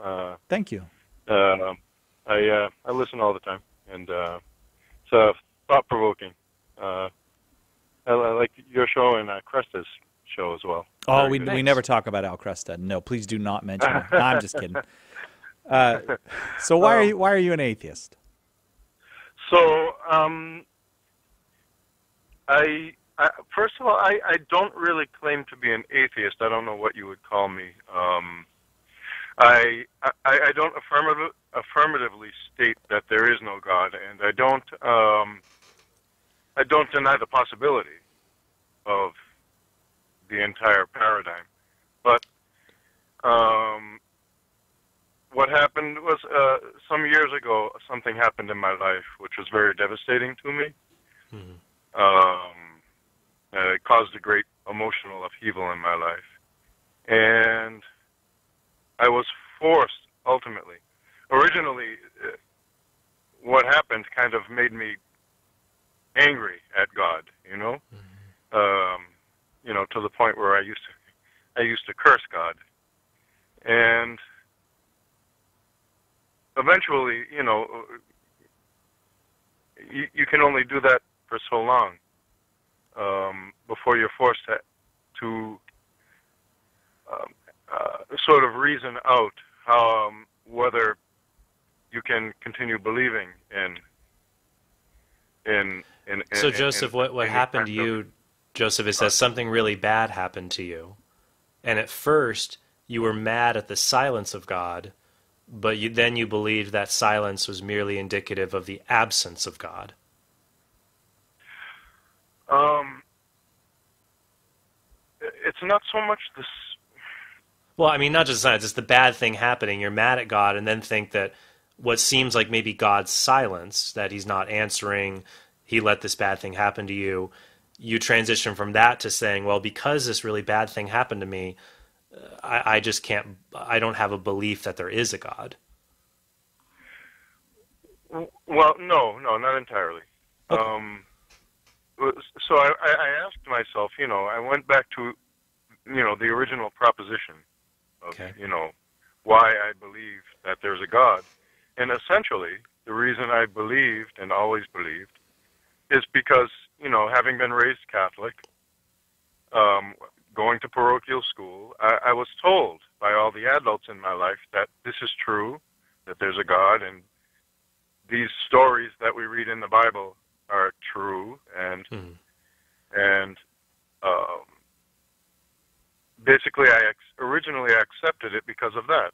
Thank you. I I listen all the time, and it's thought provoking. I like your show and Cresta's show as well. Oh, Very we good. never talk about Al Cresta. No, please do not mention it. No, I'm just kidding. So why are you an atheist? So, I first of all, I don't really claim to be an atheist. I don't know what you would call me. I don't affirmatively state that there is no God, and I don't deny the possibility of the entire paradigm. But what happened was some years ago, something happened in my life which was very devastating to me. It caused a great emotional upheaval in my life. And I was forced, ultimately. Originally, what happened kind of made me angry at God, you know? You know, to the point where I used to curse God. And eventually, you know, you can only do that for so long before you're forced to sort of reason out how whether you can continue believing in. So Joseph, what happened to you, Joseph, is that something really bad happened to you, and at first you were mad at the silence of God, but then you believed that silence was merely indicative of the absence of God. It's not so much this. Well, I mean, not just silence, it's the bad thing happening. You're mad at God and then think that what seems like maybe God's silence, that he's not answering, he let this bad thing happen to you. You transition from that to saying, well, because this really bad thing happened to me, I just can't, I don't have a belief that there is a God. Well, no, not entirely. Okay. So I asked myself, you know, I went back to, you know, the original proposition of, you know, why I believe that there's a God. And essentially, the reason I believed and always believed is because, you know, having been raised Catholic, going to parochial school, I was told by all the adults in my life that this is true, that there's a God, and these stories that we read in the Bible are true, and basically originally I accepted it because of that.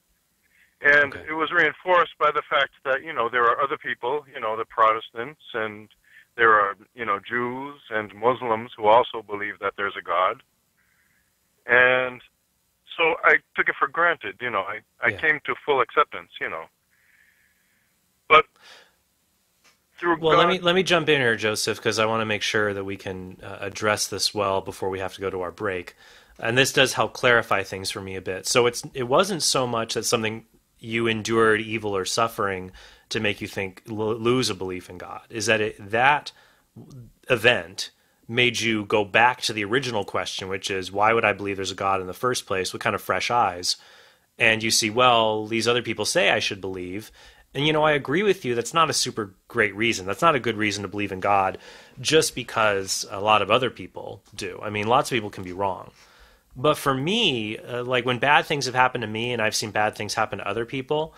And it was reinforced by the fact that, you know, there are other people, you know, the Protestants, and there are, you know, Jews and Muslims who also believe that there's a God. And so I took it for granted, you know, I came to full acceptance, you know. But through well, God, let me jump in here, Joseph, because I want to make sure that we can address this well before we have to go to our break. And this does help clarify things for me a bit. So it wasn't so much that something you endured, evil or suffering, to make you think lose a belief in God. Is that that event made you go back to the original question, which is, why would I believe there's a God in the first place, with kind of fresh eyes? And you see, well, these other people say I should believe. And, you know, I agree with you. That's not a super great reason. That's not a good reason to believe in God just because a lot of other people do. I mean, lots of people can be wrong. But for me, like when bad things have happened to me and I've seen bad things happen to other people,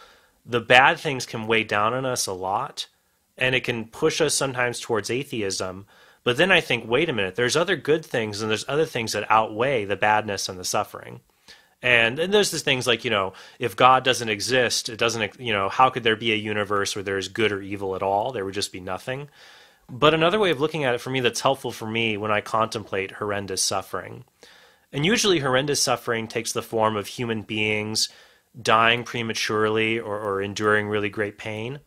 the bad things can weigh down on us a lot, and it can push us sometimes towards atheism. But then I think, wait a minute, there's other good things, and there's other things that outweigh the badness and the suffering. And there's these things like, you know, if God doesn't exist, it doesn't, you know, how could there be a universe where there's good or evil at all? There would just be nothing. But another way of looking at it for me that's helpful for me when I contemplate horrendous suffering, and usually horrendous suffering takes the form of human beings dying prematurely or enduring really great pain,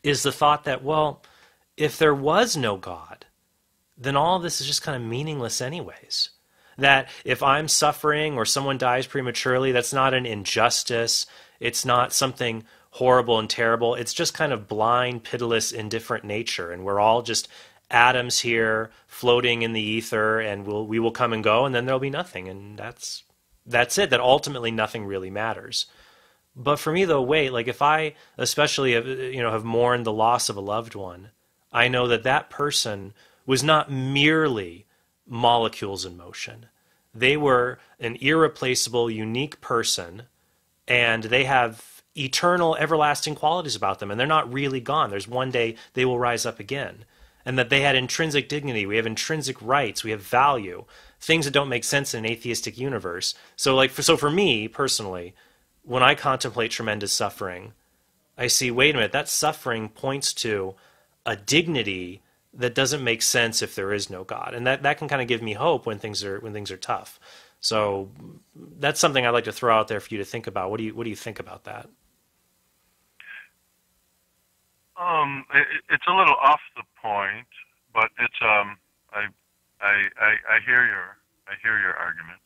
is the thought that, well, if there was no God, then all of this is just kind of meaningless anyways. That if I'm suffering or someone dies prematurely, that's not an injustice. It's not something horrible and terrible. It's just kind of blind, pitiless, indifferent nature. And we're all just atoms here floating in the ether, and we will come and go, and then there'll be nothing. And that's it, that ultimately nothing really matters. But for me, though, wait, like if I especially have mourned the loss of a loved one, I know that that person was not merely molecules in motion. They were an irreplaceable, unique person, and they have eternal, everlasting qualities about them, and they're not really gone. There's one day they will rise up again. And that they had intrinsic dignity, we have intrinsic rights, we have value, things that don't make sense in an atheistic universe. So for me, personally, when I contemplate tremendous suffering, I see, wait a minute, that suffering points to a dignity that doesn't make sense if there is no God. And that can kind of give me hope when things are tough. So that's something I'd like to throw out there for you to think about. What do you think about that? It's a little off the point, but it's I hear your argument.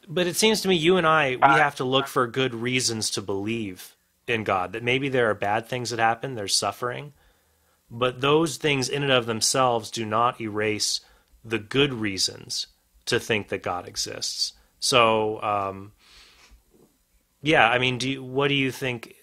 But it seems to me you and we have to look for good reasons to believe in God. That maybe there are bad things that happen, there's suffering, but those things in and of themselves do not erase the good reasons to think that God exists. So, yeah, I mean, what do you think?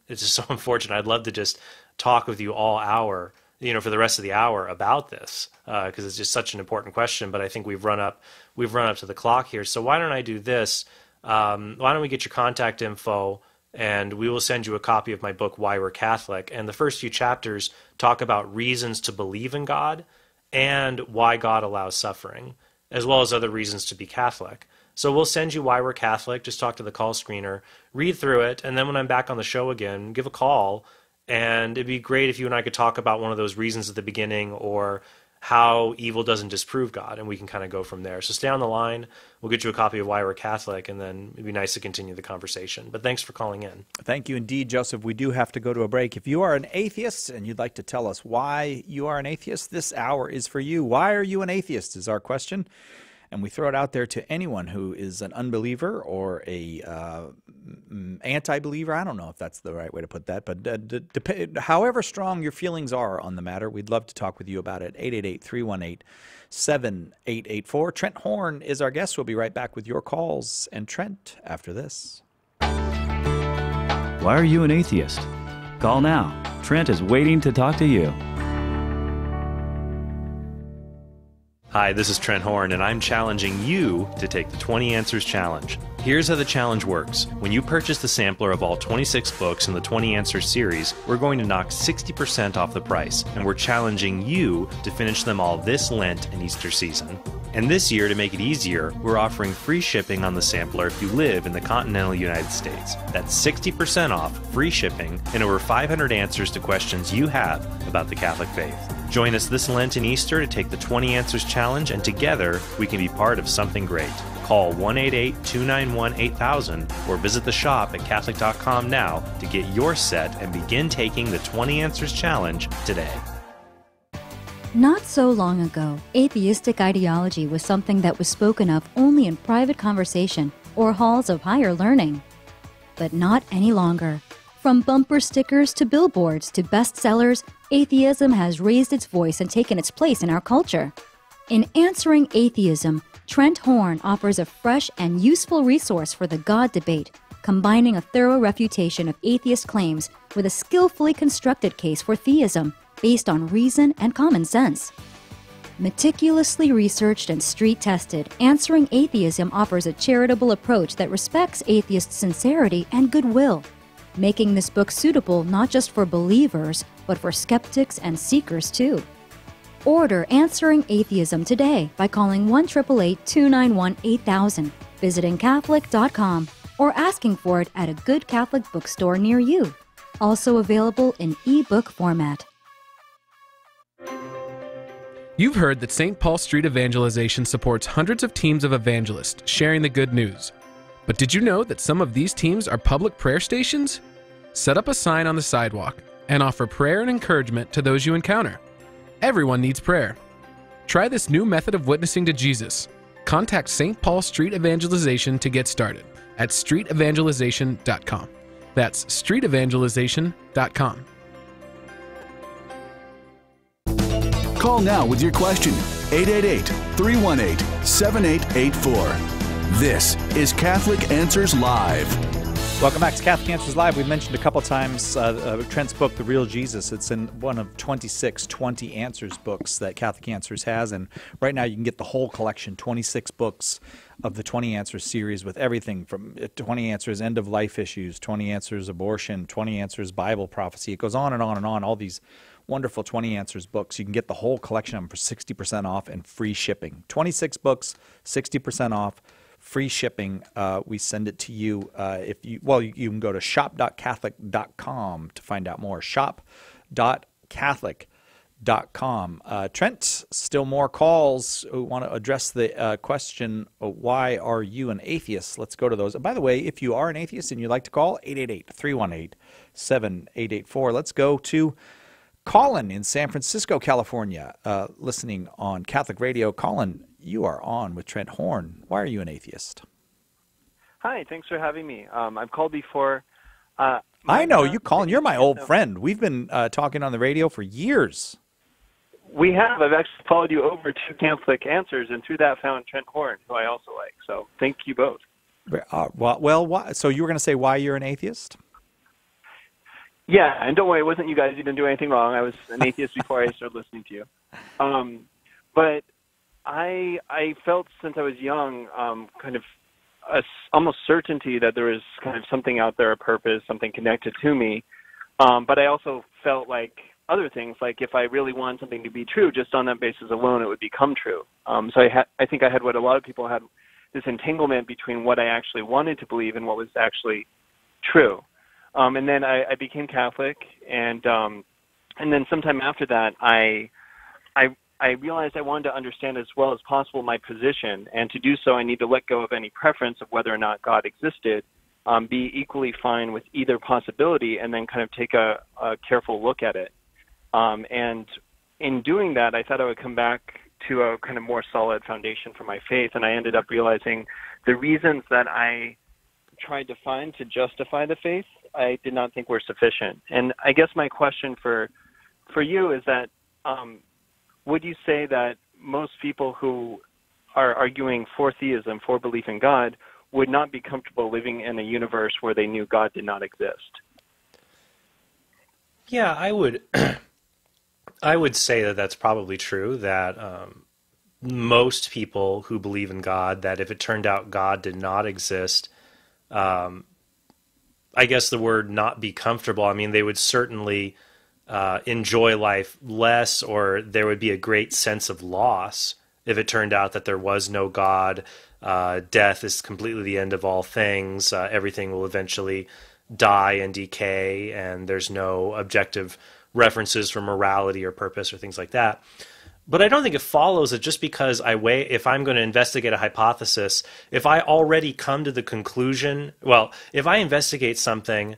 It's just so unfortunate. I'd love to just talk with you all hour, for the rest of the hour about this, because it's just such an important question. But I think we've run up to the clock here. So why don't I do this? Why don't we get your contact info, and we will send you a copy of my book, Why We're Catholic. And the first few chapters talk about reasons to believe in God and why God allows suffering, as well as other reasons to be Catholic. So we'll send you Why We're Catholic. Just talk to the call screener, read through it, and then when I'm back on the show again, give a call. And it'd be great if you and I could talk about one of those reasons at the beginning, or how evil doesn't disprove God, and we can kind of go from there. So stay on the line. We'll get you a copy of Why We're Catholic, and then it'd be nice to continue the conversation. But thanks for calling in. Thank you indeed, Joseph. We do have to go to a break. If you are an atheist and you'd like to tell us why you are an atheist, this hour is for you. Why are you an atheist is our question. And we throw it out there to anyone who is an unbeliever or a anti-believer. I don't know if that's the right way to put that, but however strong your feelings are on the matter, we'd love to talk with you about it. 888-318-7884. Trent Horn is our guest. We'll be right back with your calls and Trent after this. Why are you an atheist? Call now. Trent is waiting to talk to you. Hi, this is Trent Horn, and I'm challenging you to take the 20 Answers Challenge. Here's how the challenge works. When you purchase the sampler of all 26 books in the 20 Answers series, we're going to knock 60% off the price, and we're challenging you to finish them all this Lent and Easter season. And this year, to make it easier, we're offering free shipping on the sampler if you live in the continental United States. That's 60% off, free shipping, and over 500 answers to questions you have about the Catholic faith. Join us this Lent and Easter to take the 20 Answers Challenge, and together we can be part of something great. Call 1-888-291-8000 or visit the shop at Catholic.com now to get your set and begin taking the 20 Answers Challenge today. Not so long ago, atheistic ideology was something that was spoken of only in private conversation or halls of higher learning. But not any longer. From bumper stickers to billboards to bestsellers, atheism has raised its voice and taken its place in our culture. In Answering Atheism, Trent Horn offers a fresh and useful resource for the God debate, combining a thorough refutation of atheist claims with a skillfully constructed case for theism based on reason and common sense. Meticulously researched and street-tested, Answering Atheism offers a charitable approach that respects atheists' sincerity and goodwill, making this book suitable not just for believers, but for skeptics and seekers too. Order Answering Atheism today by calling 1-888-291-8000, visiting Catholic.com, or asking for it at a good Catholic bookstore near you. Also available in e-book format. You've heard that St. Paul Street Evangelization supports hundreds of teams of evangelists sharing the good news. But did you know that some of these teams are public prayer stations? Set up a sign on the sidewalk and offer prayer and encouragement to those you encounter. Everyone needs prayer. Try this new method of witnessing to Jesus. Contact St. Paul Street Evangelization to get started at streetevangelization.com. That's streetevangelization.com. Call now with your question. 888-318-7884. This is Catholic Answers Live. Welcome back to Catholic Answers Live. We've mentioned a couple times Trent's book, The Real Jesus. It's in one of 26 20 Answers books that Catholic Answers has. And right now you can get the whole collection, 26 books of the 20 Answers series with everything from 20 Answers end-of-life issues, 20 Answers abortion, 20 Answers Bible prophecy. It goes on and on and on, all these wonderful 20 Answers books. You can get the whole collection of them for 60% off and free shipping. 26 books, 60% off. Free shipping. We send it to you. You can go to shop.catholic.com to find out more. Shop.catholic.com. Trent, still more calls who want to address the question, why are you an atheist? Let's go to those. And by the way, if you are an atheist and you'd like to call, 888-318-7884. Let's go to Colin in San Francisco, California, listening on Catholic Radio. Colin, you are on with Trent Horn. Why are you an atheist? Hi, thanks for having me. I've called before. I know you, Colin. You're my old friend. We've been talking on the radio for years. We have. I've actually followed you over to Catholic Answers, and through that found Trent Horn, who I also like. So thank you both. So you were going to say why you're an atheist? Yeah, and don't worry, it wasn't you guys. You didn't do anything wrong. I was an atheist before I started listening to you. But I felt since I was young kind of almost certainty that there was kind of something out there, a purpose, something connected to me. But I also felt like other things, like if I really wanted something to be true, just on that basis alone, it would become true. So I think I had what a lot of people had, this entanglement between what I actually wanted to believe and what was actually true. And then I became Catholic, and then sometime after that, I realized I wanted to understand as well as possible my position, and to do so, I need to let go of any preference of whether or not God existed, be equally fine with either possibility, and then kind of take a careful look at it. And in doing that, I thought I would come back to a kind of more solid foundation for my faith, and I ended up realizing the reasons that I tried to find to justify the faith, I did not think were sufficient. And I guess my question for you is that, would you say that most people who are arguing for theism, for belief in God, would not be comfortable living in a universe where they knew God did not exist? Yeah, I would. I would say that that's probably true. That most people who believe in God, that if it turned out God did not exist, I guess the word not be comfortable. I mean, they would certainly enjoy life less, or there would be a great sense of loss if it turned out that there was no God. Death is completely the end of all things. Everything will eventually die and decay, and there's no objective references for morality or purpose or things like that. But I don't think it follows that just because if I'm going to investigate a hypothesis, if I already come to the conclusion, if I investigate something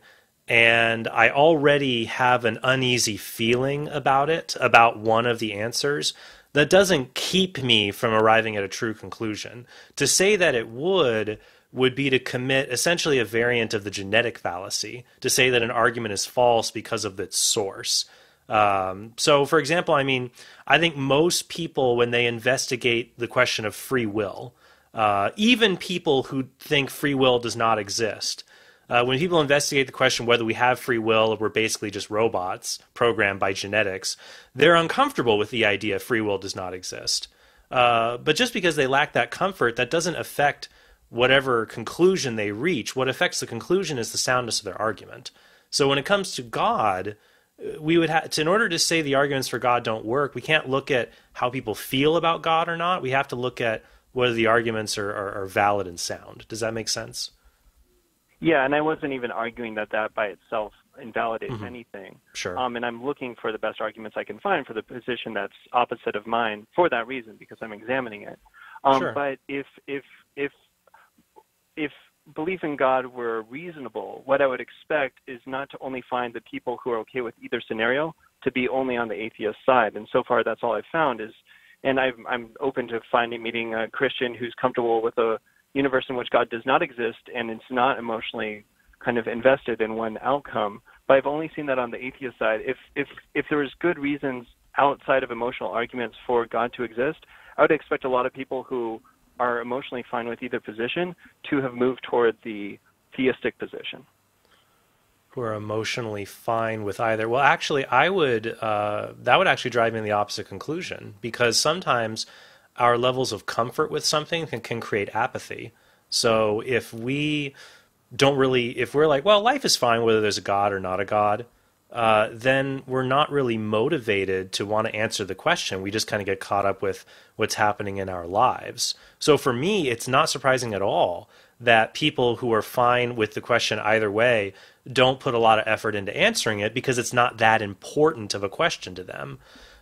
and I already have an uneasy feeling about it, about one of the answers, that doesn't keep me from arriving at a true conclusion. To say that it would be to commit essentially a variant of the genetic fallacy, to say that an argument is false because of its source. So, for example, I mean, I think most people, when they investigate the question of free will, even people who think free will does not exist, when people investigate the question whether we have free will or we're basically just robots programmed by genetics, they're uncomfortable with the idea free will does not exist. But just because they lack that comfort, that doesn't affect whatever conclusion they reach. What affects the conclusion is the soundness of their argument. So when it comes to God, we would have to, in order to say the arguments for God don't work, we can't look at how people feel about God or not. We have to look at whether the arguments are valid and sound. Does that make sense? Yeah, and I wasn't even arguing that by itself invalidates anything. Sure. And I'm looking for the best arguments I can find for the position that's opposite of mine for that reason, because I'm examining it. Sure. But if belief in God were reasonable, what I would expect is not to only find the people who are okay with either scenario to be only on the atheist side. And so far, that's all I've found is, and I'm open to meeting a Christian who's comfortable with a universe in which God does not exist and it's not emotionally kind of invested in one outcome. But I've only seen that on the atheist side. If there was good reasons outside of emotional arguments for God to exist, I would expect a lot of people who are emotionally fine with either position to have moved toward the theistic position. Who are emotionally fine with either. Well, actually, that would actually drive me in the opposite conclusion, because sometimes our levels of comfort with something can create apathy. So if we're like, well, life is fine whether there's a God or not a God, then we're not really motivated to want to answer the question. We just kind of get caught up with what's happening in our lives. So for me, it's not surprising at all that people who are fine with the question either way don't put a lot of effort into answering it, because it's not that important of a question to them.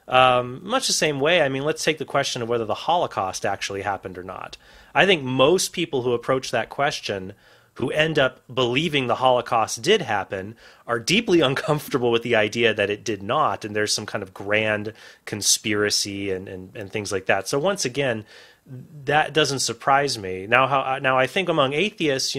Much the same way, I mean, let's take the question of whether the Holocaust actually happened or not. I think most people who approach that question, who end up believing the Holocaust did happen, are deeply uncomfortable with the idea that it did not, and there's some kind of grand conspiracy and things like that. So once again, that doesn't surprise me. Now I think among atheists,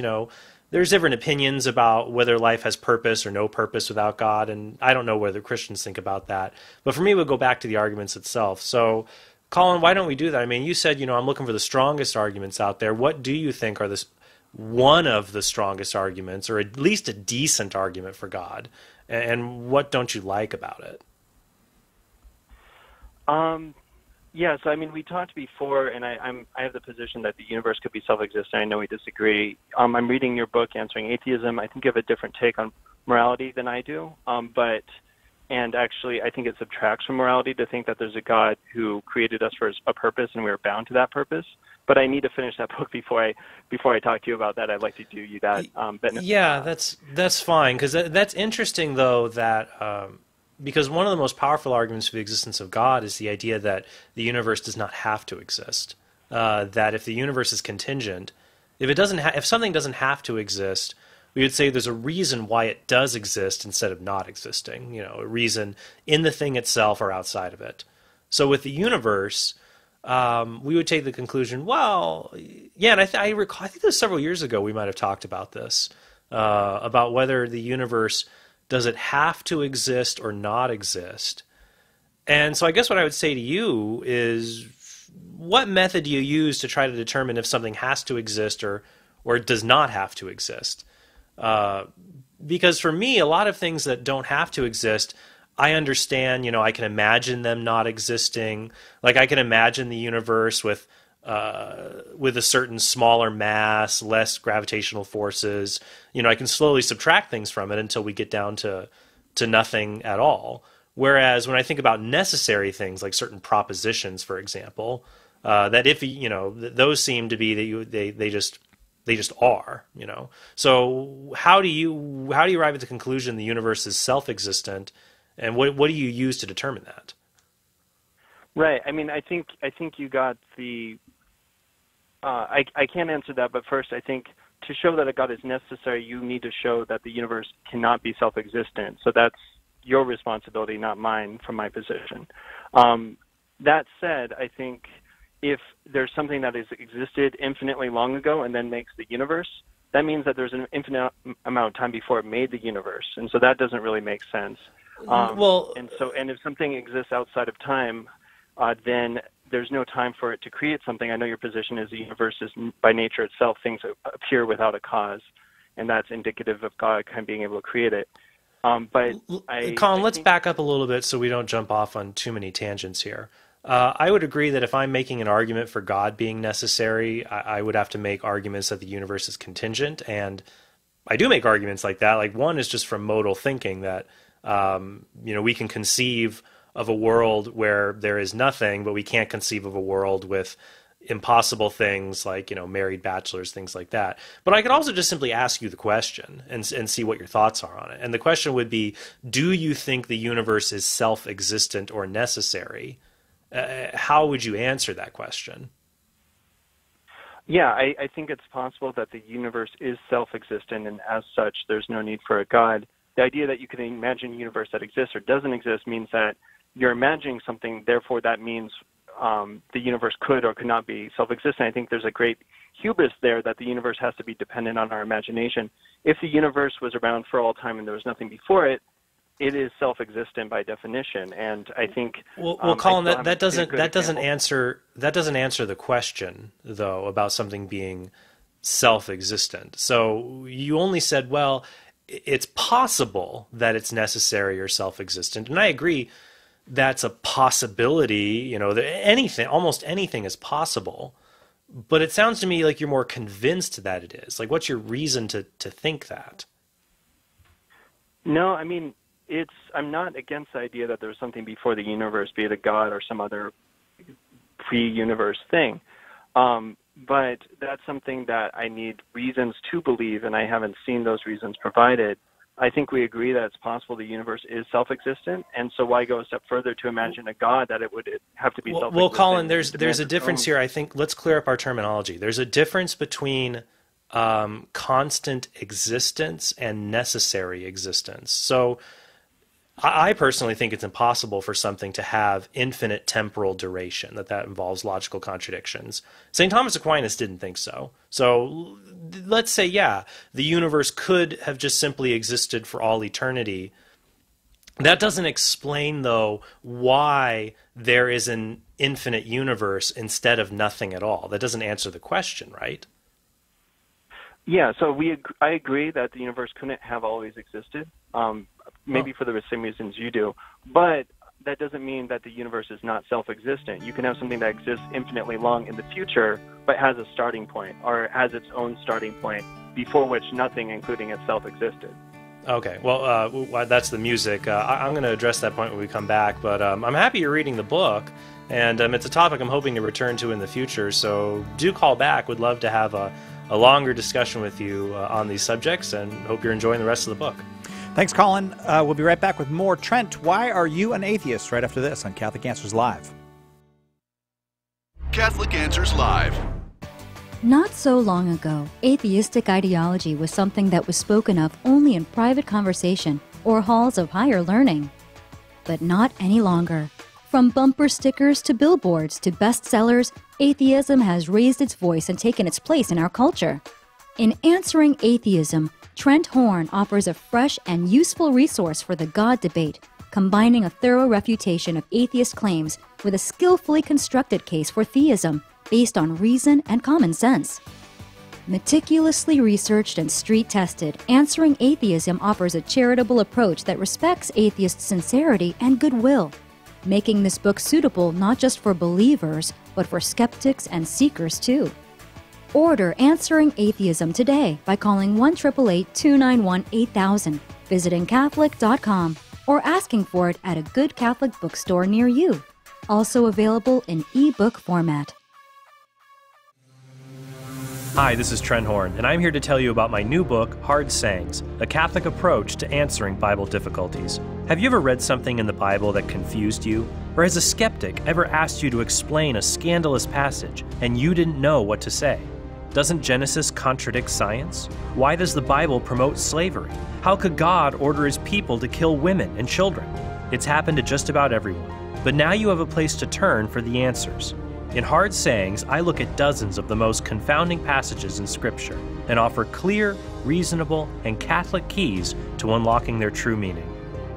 there's different opinions about whether life has purpose or no purpose without God, and I don't know whether Christians think about that. But for me, we'll go back to the arguments itself. So, Colin, why don't we do that? I mean, you said, I'm looking for the strongest arguments out there. What do you think are one of the strongest arguments, or at least a decent argument for God? And what don't you like about it? Yeah, so I mean, we talked before, and I have the position that the universe could be self-existent. I know we disagree. I'm reading your book, Answering Atheism. I think you have a different take on morality than I do, and actually, I think it subtracts from morality to think that there's a God who created us for a purpose, and we are bound to that purpose. But I need to finish that book before I talk to you about that. I'd like to do you that. Yeah, that's fine, because that's interesting, though, that. Because one of the most powerful arguments for the existence of God is the idea that the universe does not have to exist. That if the universe is contingent, if something doesn't have to exist, we would say there's a reason why it does exist instead of not existing. A reason in the thing itself or outside of it. So with the universe, we would take the conclusion, well, yeah, and I recall, I think it was several years ago we might have talked about this, about whether the universe, does it have to exist or not exist? And so I guess what I would say to you is, what method do you use to try to determine if something has to exist or does not have to exist? Because for me, a lot of things that don't have to exist, I understand, I can imagine them not existing. Like I can imagine the universe with a certain smaller mass, less gravitational forces. I can slowly subtract things from it until we get down to nothing at all. Whereas when I think about necessary things, like certain propositions, for example, that if those seem to be that they just are. So how do you arrive at the conclusion the universe is self-existent, and what do you use to determine that? Right. I mean, I think you got the. I can't answer that, but first, I think to show that a God is necessary, you need to show that the universe cannot be self-existent. So that's your responsibility, not mine, from my position. That said, I think if there's something that has existed infinitely long ago and then makes the universe, that means that there's an infinite amount of time before it made the universe, and so that doesn't really make sense. And if something exists outside of time, then there's no time for it to create something. I know your position is the universe is by nature itself, things appear without a cause, and that's indicative of God kind of being able to create it. Colin, let's back up a little bit so we don't jump off on too many tangents here. I would agree that if I'm making an argument for God being necessary, I would have to make arguments that the universe is contingent, and I do make arguments like that. Like one is just from modal thinking that we can conceive of a world where there is nothing, but we can't conceive of a world with impossible things like, married bachelors, things like that. But I could also just simply ask you the question and see what your thoughts are on it. And the question would be, do you think the universe is self-existent or necessary? How would you answer that question? Yeah, I think it's possible that the universe is self-existent, and as such, there's no need for a God. The idea that you can imagine a universe that exists or doesn't exist means that you're imagining something, therefore that means the universe could or could not be self-existent. I think there's a great hubris there that the universe has to be dependent on our imagination. If the universe was around for all time and there was nothing before it, it is self-existent by definition, and I think. Well, Colin, that doesn't answer the question though about something being self-existent. So you only said, well, it's possible that it's necessary or self-existent, and I agree. That's a possibility. Almost anything is possible. But it sounds to me like you're more convinced that it is. Like, what's your reason to think that? No, I mean, I'm not against the idea that there's something before the universe, be it a god or some other pre-universe thing. But that's something that I need reasons to believe, and I haven't seen those reasons provided. I think we agree that it's possible the universe is self-existent, and so why go a step further to imagine a god that it would have to be self-existent? Well, Colin, there's a difference here. I think let's clear up our terminology. There's a difference between constant existence and necessary existence. So I personally think it's impossible for something to have infinite temporal duration, that involves logical contradictions. St. Thomas Aquinas didn't think so. So let's say, yeah, the universe could have just simply existed for all eternity. That doesn't explain, though, why there is an infinite universe instead of nothing at all. That doesn't answer the question, right? Yeah, so I agree that the universe couldn't have always existed, maybe for the same reasons you do, but that doesn't mean that the universe is not self-existent. You can have something that exists infinitely long in the future, but has a starting point, or has its own starting point, before which nothing, including itself, existed. Okay, well, that's the music. I'm going to address that point when we come back, but I'm happy you're reading the book, and it's a topic I'm hoping to return to in the future, so do call back. Would love to have a longer discussion with you on these subjects, and hope you're enjoying the rest of the book. Thanks, Colin. We'll be right back with more. Trent, why are you an atheist? Right after this on Catholic Answers Live. Catholic Answers Live. Not so long ago, atheistic ideology was something that was spoken of only in private conversation or halls of higher learning. But not any longer. From bumper stickers to billboards to bestsellers, atheism has raised its voice and taken its place in our culture. In Answering Atheism, Trent Horn offers a fresh and useful resource for the God debate, combining a thorough refutation of atheist claims with a skillfully constructed case for theism based on reason and common sense. Meticulously researched and street-tested, Answering Atheism offers a charitable approach that respects atheists' sincerity and goodwill, making this book suitable not just for believers, but for skeptics and seekers too. Order Answering Atheism today by calling 1-888-291-8000, visiting Catholic.com, or asking for it at a good Catholic bookstore near you. Also available in ebook format. Hi, this is Trent Horn, and I'm here to tell you about my new book, Hard Sayings, a Catholic approach to answering Bible difficulties. Have you ever read something in the Bible that confused you? Or has a skeptic ever asked you to explain a scandalous passage and you didn't know what to say? Doesn't Genesis contradict science? Why does the Bible promote slavery? How could God order his people to kill women and children? It's happened to just about everyone. But now you have a place to turn for the answers. In Hard Sayings, I look at dozens of the most confounding passages in Scripture and offer clear, reasonable, and Catholic keys to unlocking their true meaning.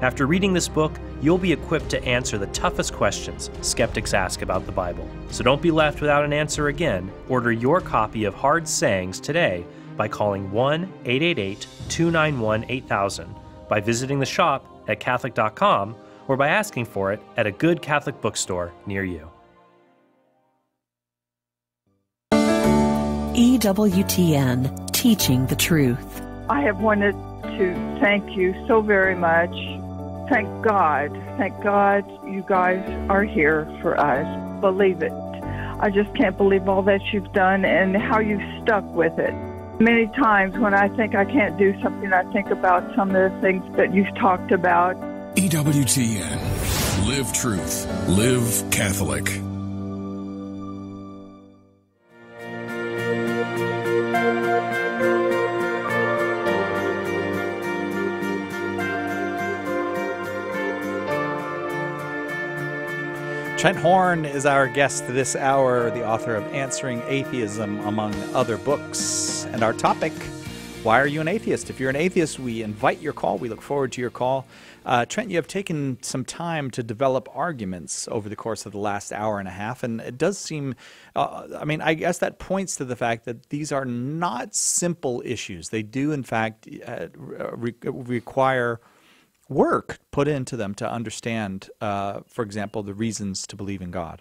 After reading this book, you'll be equipped to answer the toughest questions skeptics ask about the Bible. So don't be left without an answer again. Order your copy of Hard Sayings today by calling 1-888-291-8000, by visiting the shop at Catholic.com, or by asking for it at a good Catholic bookstore near you. EWTN, Teaching the Truth. I have wanted to thank you so very much. Thank God you guys are here for us. Believe it. I just can't believe all that you've done and how you've stuck with it. Many times when I think I can't do something, I think about some of the things that you've talked about. EWTN. Live truth. Live Catholic. Trent Horn is our guest this hour, the author of Answering Atheism, among other books. And our topic, Why are you an atheist? If you're an atheist, we invite your call. We look forward to your call. Trent, you have taken some time to develop arguments over the course of the last hour and a half, and it does seem, I guess that points to the fact that these are not simple issues. They do, in fact, require work put into them to understand, for example, the reasons to believe in God.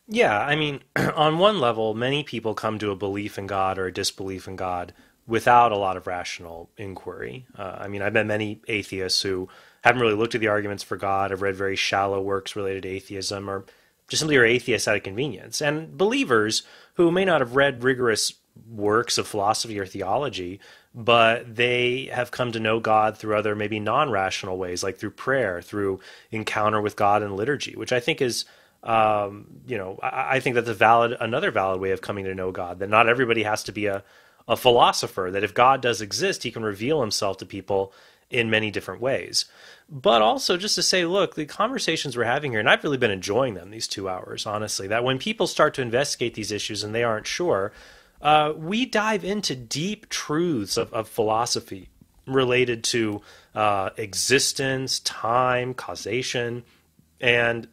Yeah, I mean, on one level, many people come to a belief in God or a disbelief in God without a lot of rational inquiry. I've met many atheists who haven't really looked at the arguments for God, have read very shallow works related to atheism, or just simply are atheists out of convenience. And believers who may not have read rigorous works of philosophy or theology, but they have come to know God through other maybe non-rational ways, like through prayer, through encounter with God in liturgy, which I think is I think that's another valid way of coming to know God, that not everybody has to be a philosopher, that if God does exist, he can reveal himself to people in many different ways. But also just to say, look, the conversations we're having here, and I've really been enjoying them these 2 hours, honestly, that when people start to investigate these issues and they aren't sure, we dive into deep truths of philosophy related to existence, time, causation, and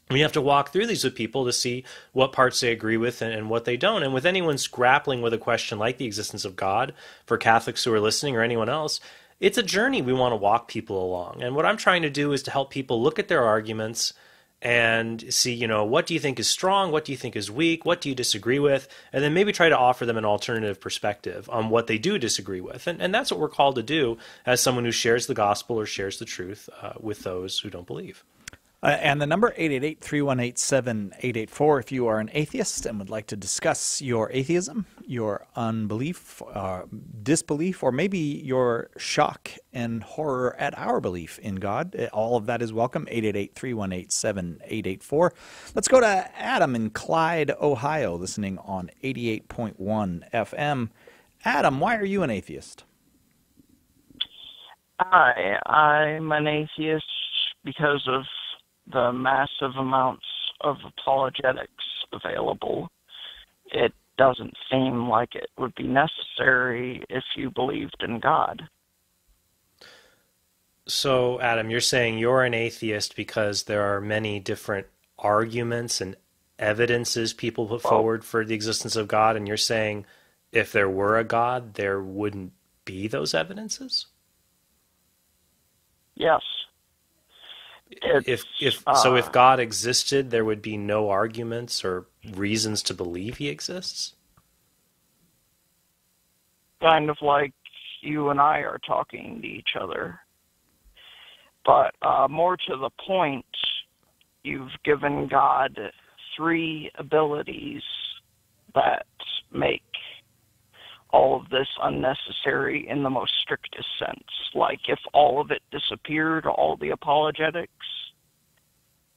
we have to walk through these with people to see what parts they agree with and what they don't. And with anyone grappling with a question like the existence of God, for Catholics who are listening or anyone else, it's a journey we want to walk people along. And what I'm trying to do is to help people look at their arguments and see, what do you think is strong? What do you think is weak? What do you disagree with? And then maybe try to offer them an alternative perspective on what they do disagree with. And that's what we're called to do as someone who shares the gospel or shares the truth with those who don't believe. And the number 888-318-7884 if you are an atheist and would like to discuss your atheism, your unbelief, disbelief, or maybe your shock and horror at our belief in God. All of that is welcome. 888-318-7884. Let's go to Adam in Clyde, Ohio, listening on 88.1 FM. Adam, why are you an atheist? I'm an atheist because of the massive amounts of apologetics available. It doesn't seem like it would be necessary if you believed in God. So, Adam, you're saying you're an atheist because there are many different arguments and evidences people put forward for the existence of God, and you're saying if there were a God, there wouldn't be those evidences? Yes. If God existed, there would be no arguments or reasons to believe he exists? Kind of like you and I are talking to each other. But more to the point, you've given God 3 abilities that make all of this unnecessary in the most strictest sense. Like if all of it disappeared, all the apologetics,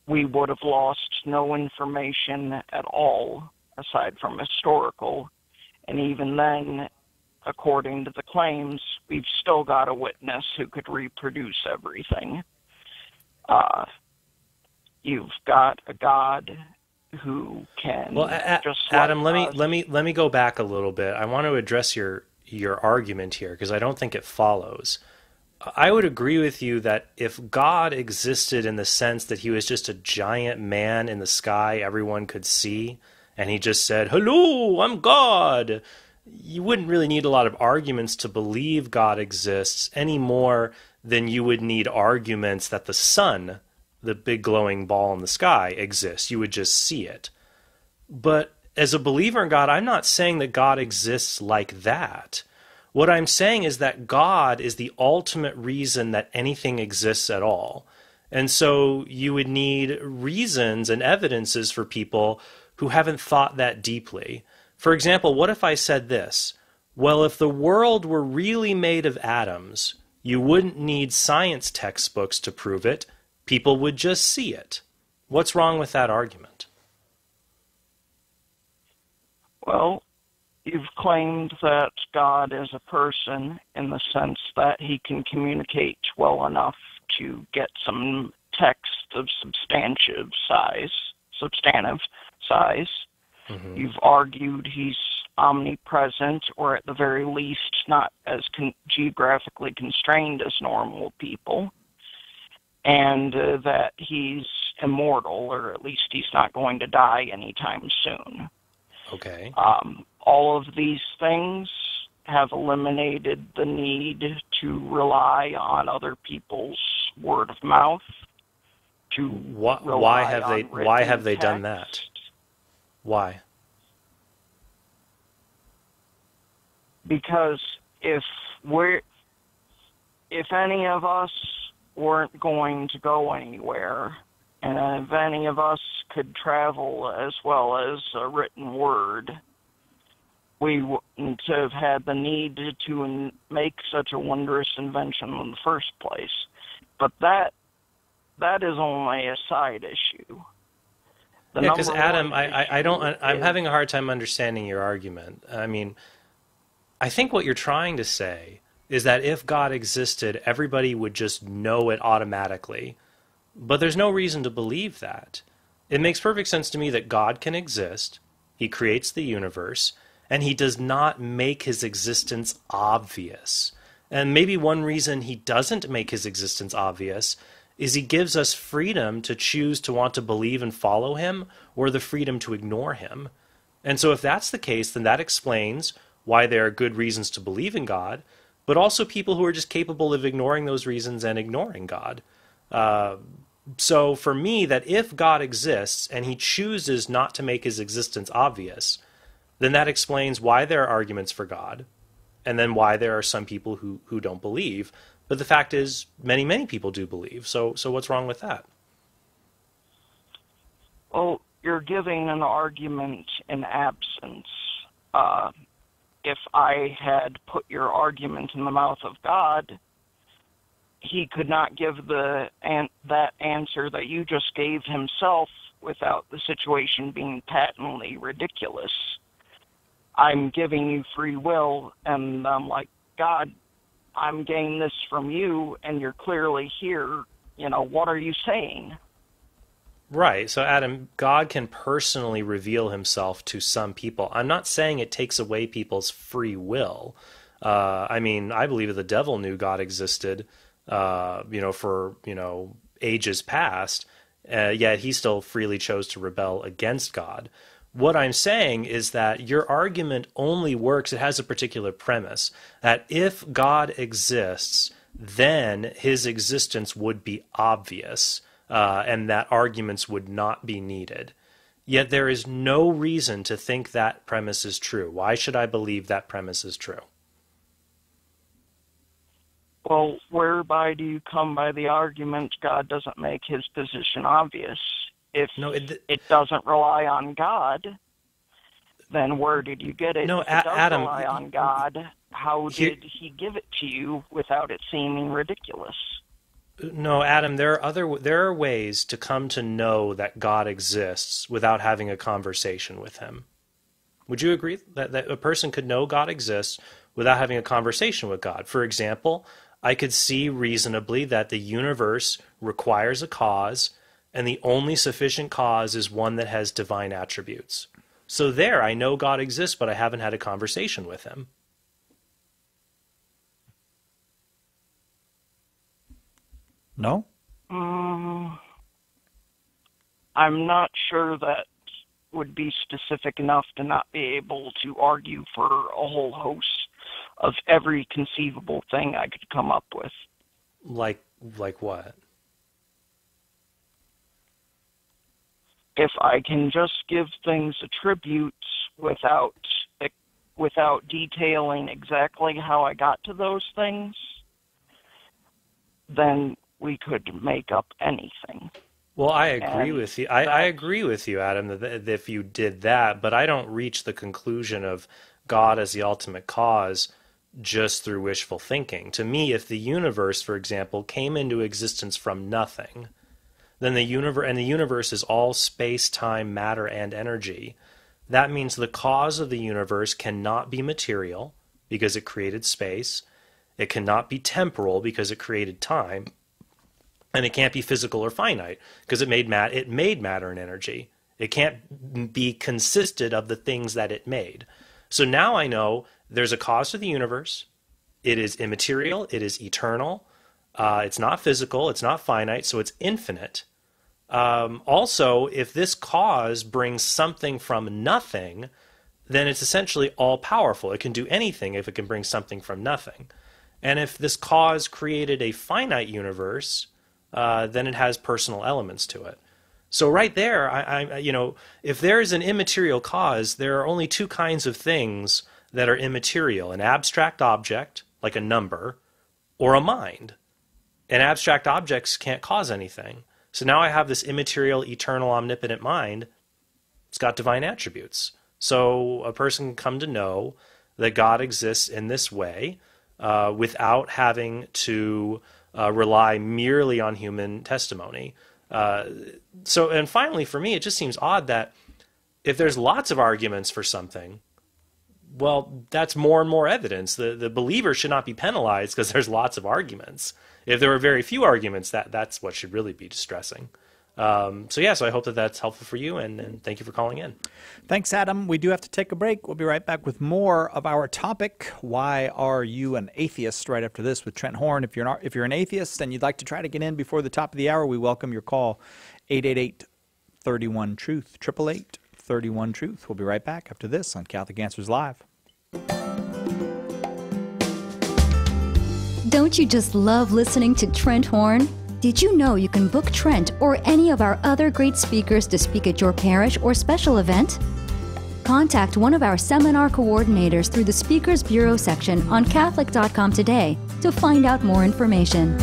we would have lost no information at all aside from historical. And even then, according to the claims, we've still got a witness who could reproduce everything. You've got a God who can Adam, let me go back a little bit. I want to address your argument here because I don't think it follows. I would agree with you that if God existed in the sense that he was just a giant man in the sky everyone could see, and he just said, "Hello, I'm God," you wouldn't really need a lot of arguments to believe God exists any more than you would need arguments that the sun, the big glowing ball in the sky, exists. You would just see it. But as a believer in God, I'm not saying that God exists like that. What I'm saying is that God is the ultimate reason that anything exists at all. And so you would need reasons and evidences for people who haven't thought that deeply. For example, what if I said this? Well, if the world were really made of atoms, you wouldn't need science textbooks to prove it. People would just see it. What's wrong with that argument? Well, you've claimed that God is a person in the sense that he can communicate well enough to get some text of substantive size. Mm-hmm. You've argued he's omnipresent, or at the very least not as geographically constrained as normal people, and that he's immortal, or at least he's not going to die anytime soon. Okay. All of these things have eliminated the need to rely on other people's word of mouth. Why have they done that? Why? Because if any of us weren't going to go anywhere, and if any of us could travel as well as a written word, we wouldn't have had the need to make such a wondrous invention in the first place. But that is only a side issue. Yeah, because Adam, I'm having a hard time understanding your argument. I mean, I think what you're trying to say is that if God existed, everybody would just know it automatically. But there's no reason to believe that. It makes perfect sense to me that God can exist, he creates the universe, and he does not make his existence obvious. And maybe one reason he doesn't make his existence obvious is he gives us freedom to choose to want to believe and follow him, or the freedom to ignore him. And so if that's the case, then that explains why there are good reasons to believe in God, but also people who are just capable of ignoring those reasons and ignoring God. So for me, that if God exists and he chooses not to make his existence obvious, then that explains why there are arguments for God, and then why there are some people who don't believe. But the fact is, many people do believe. So what's wrong with that? Well, you're giving an argument in absence. If I had put your argument in the mouth of God, he could not give that answer that you just gave himself without the situation being patently ridiculous. I'm giving you free will, and I'm like, God, I'm getting this from you, and you're clearly here. What are you saying? Right. So, Adam, God can personally reveal himself to some people. I'm not saying it takes away people's free will. I mean, I believe that the devil knew God existed, for, ages past, yet he still freely chose to rebel against God. What I'm saying is that your argument only works, it has a particular premise, that if God exists, then his existence would be obvious, and that arguments would not be needed. Yet there is no reason to think that premise is true. Why should I believe that premise is true? Well, whereby do you come by the argument God doesn't make his position obvious? If it doesn't rely on God, then where did you get it? No, if it does Adam, rely on God, how did he give it to you without it seeming ridiculous? No, Adam, there are ways to come to know that God exists without having a conversation with him. Would you agree that a person could know God exists without having a conversation with God? For example, I could see reasonably that the universe requires a cause, and the only sufficient cause is one that has divine attributes. So there, I know God exists, but I haven't had a conversation with him. No? I'm not sure that would be specific enough to not be able to argue for a whole host of every conceivable thing I could come up with. Like what? If I can just give things attributes without detailing exactly how I got to those things, then we could make up anything. Well, I agree with you. I agree with you, Adam, that if you did that, but I don't reach the conclusion of God as the ultimate cause just through wishful thinking. To me, if the universe, for example, came into existence from nothing, then the universe is all space, time, matter, and energy. That means the cause of the universe cannot be material because it created space. It cannot be temporal because it created time. And it can't be physical or finite because it made matter and energy. It can't be consisted of the things that it made. So now I know there's a cause to the universe. It is immaterial. It is eternal. It's not physical. It's not finite. So it's infinite. Also, if this cause brings something from nothing, then it's essentially all-powerful. It can do anything if it can bring something from nothing. And if this cause created a finite universe, then it has personal elements to it. So right there, if there is an immaterial cause, there are only two kinds of things that are immaterial: an abstract object, like a number, or a mind. And abstract objects can't cause anything. So now I have this immaterial, eternal, omnipotent mind. It's got divine attributes. So a person can come to know that God exists in this way without having to rely merely on human testimony. And finally, for me, it just seems odd that if there's lots of arguments for something, well, that's more and more evidence. The believer should not be penalized because there's lots of arguments. If there are very few arguments, that's what should really be distressing. So I hope that that's helpful for you, and thank you for calling in. Thanks, Adam. We do have to take a break. We'll be right back with more of our topic, Why Are You an Atheist?, right after this with Trent Horn. If you're an atheist and you'd like to try to get in before the top of the hour, we welcome your call, 888-31-TRUTH, 888-31-TRUTH. We'll be right back after this on Catholic Answers Live. Don't you just love listening to Trent Horn? Did you know you can book Trent or any of our other great speakers to speak at your parish or special event? Contact one of our seminar coordinators through the Speakers Bureau section on Catholic.com today to find out more information.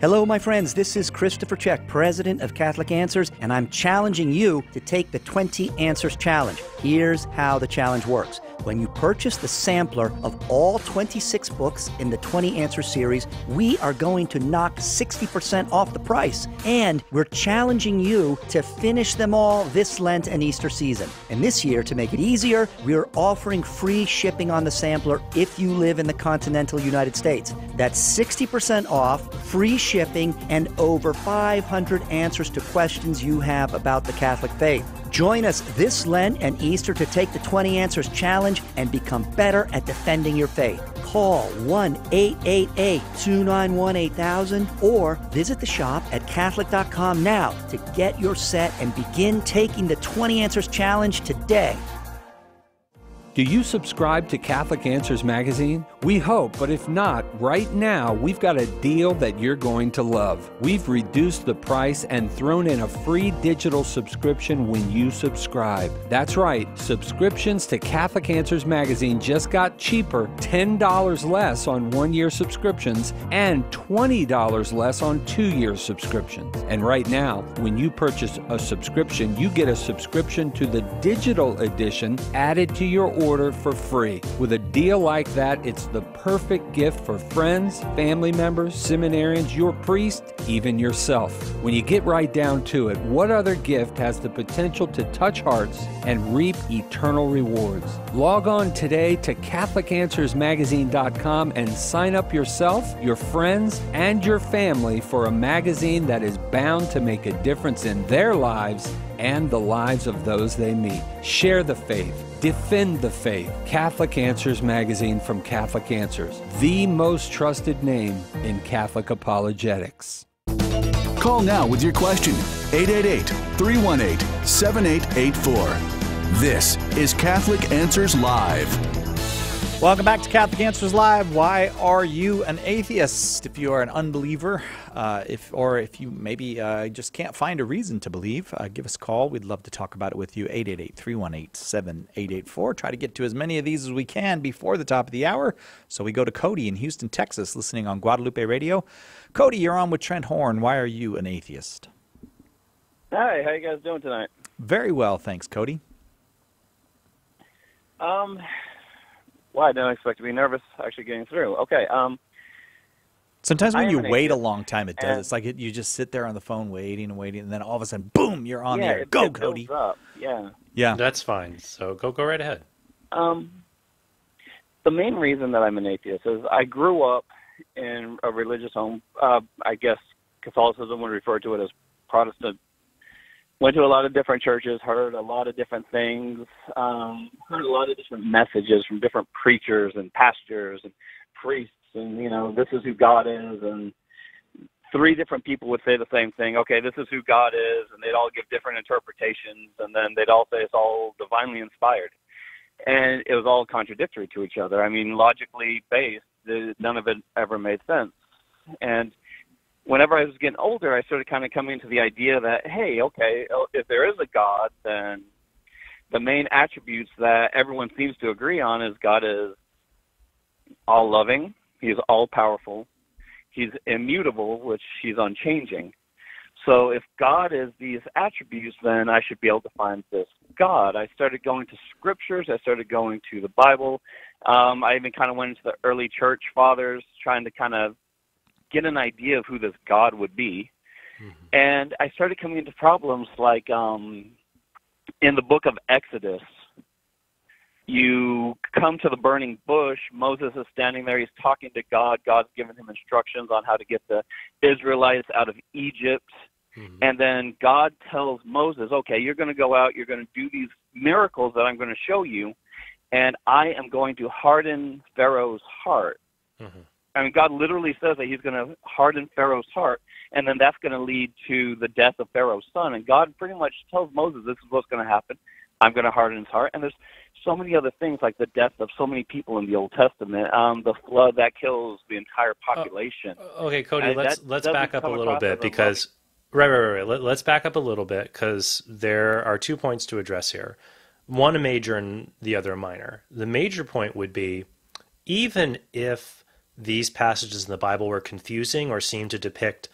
Hello, my friends. This is Christopher Check, president of Catholic Answers, and I'm challenging you to take the 20 Answers Challenge. Here's how the challenge works. When you purchase the sampler of all 26 books in the 20 Answer series, we are going to knock 60% off the price. And we're challenging you to finish them all this Lent and Easter season. And this year, to make it easier, we're offering free shipping on the sampler if you live in the continental United States. That's 60% off, free shipping, and over 500 answers to questions you have about the Catholic faith. Join us this Lent and Easter to take the 20 Answers Challenge and become better at defending your faith. Call 1-888-291-8000 or visit the shop at Catholic.com now to get your set and begin taking the 20 Answers Challenge today. Do you subscribe to Catholic Answers Magazine? We hope, but if not, right now we've got a deal that you're going to love. We've reduced the price and thrown in a free digital subscription when you subscribe. That's right, subscriptions to Catholic Answers Magazine just got cheaper, $10 less on one-year subscriptions and $20 less on two-year subscriptions. And right now, when you purchase a subscription, you get a subscription to the digital edition added to your order for free. With a deal like that, it's the perfect gift for friends, family members, seminarians, your priest, even yourself. When you get right down to it, what other gift has the potential to touch hearts and reap eternal rewards? Log on today to CatholicAnswersMagazine.com and sign up yourself, your friends, and your family for a magazine that is bound to make a difference in their lives and the lives of those they meet. Share the faith. Defend the faith. Catholic Answers Magazine from Catholic Answers, the most trusted name in Catholic apologetics. Call now with your question, 888-318-7884. This is Catholic Answers Live. Welcome back to Catholic Answers Live. Why are you an atheist? If you are an unbeliever, if you maybe just can't find a reason to believe, give us a call. We'd love to talk about it with you, 888-318-7884. Try to get to as many of these as we can before the top of the hour. So we go to Cody in Houston, Texas, listening on Guadalupe Radio. Cody, you're on with Trent Horn. Why are you an atheist? Hi, how you guys doing tonight? Very well, thanks, Cody. Well, I didn't expect to be nervous actually getting through. Okay. Sometimes when you wait a long time, it does. It's like you just sit there on the phone waiting, and then all of a sudden, boom, you're on there. Go, Cody. Up. Yeah. Yeah. That's fine. So go right ahead. The main reason that I'm an atheist is I grew up in a religious home. I guess Catholicism would refer to it as Protestant went to a lot of different churches, heard a lot of different things, heard a lot of different messages from different preachers and pastors and priests, and, you know, this is who God is, and 3 different people would say the same thing. Okay, this is who God is, and they'd all give different interpretations, and then they'd all say it's all divinely inspired. And it was all contradictory to each other. I mean, logically based, none of it ever made sense. And whenever I was getting older, I started kind of coming to the idea that, hey, okay, if there is a God, then the main attributes that everyone seems to agree on is God is all-loving, He's all-powerful, He's immutable, which He's unchanging. So if God is these attributes, then I should be able to find this God. I started going to scriptures. I started going to the Bible. I even kind of went into the early church fathers, trying to kind of get an idea of who this God would be. And I started coming into problems like in the book of Exodus, you come to the burning bush. Moses is standing there. He's talking to God. God's giving him instructions on how to get the Israelites out of Egypt. And then God tells Moses, okay, you're going to go out. You're going to do these miracles that I'm going to show you, and I am going to harden Pharaoh's heart. I mean, God literally says that He's going to harden Pharaoh's heart, and then that's going to lead to the death of Pharaoh's son. And God pretty much tells Moses, this is what's going to happen. I'm going to harden his heart. And there's so many other things, like the death of so many people in the Old Testament, the flood that kills the entire population. Okay, Cody, let's back up a little bit because right. Let's back up a little bit because there are 2 points to address here. One a major and the other a minor. The major point would be, even if these passages in the Bible were confusing or seemed to depict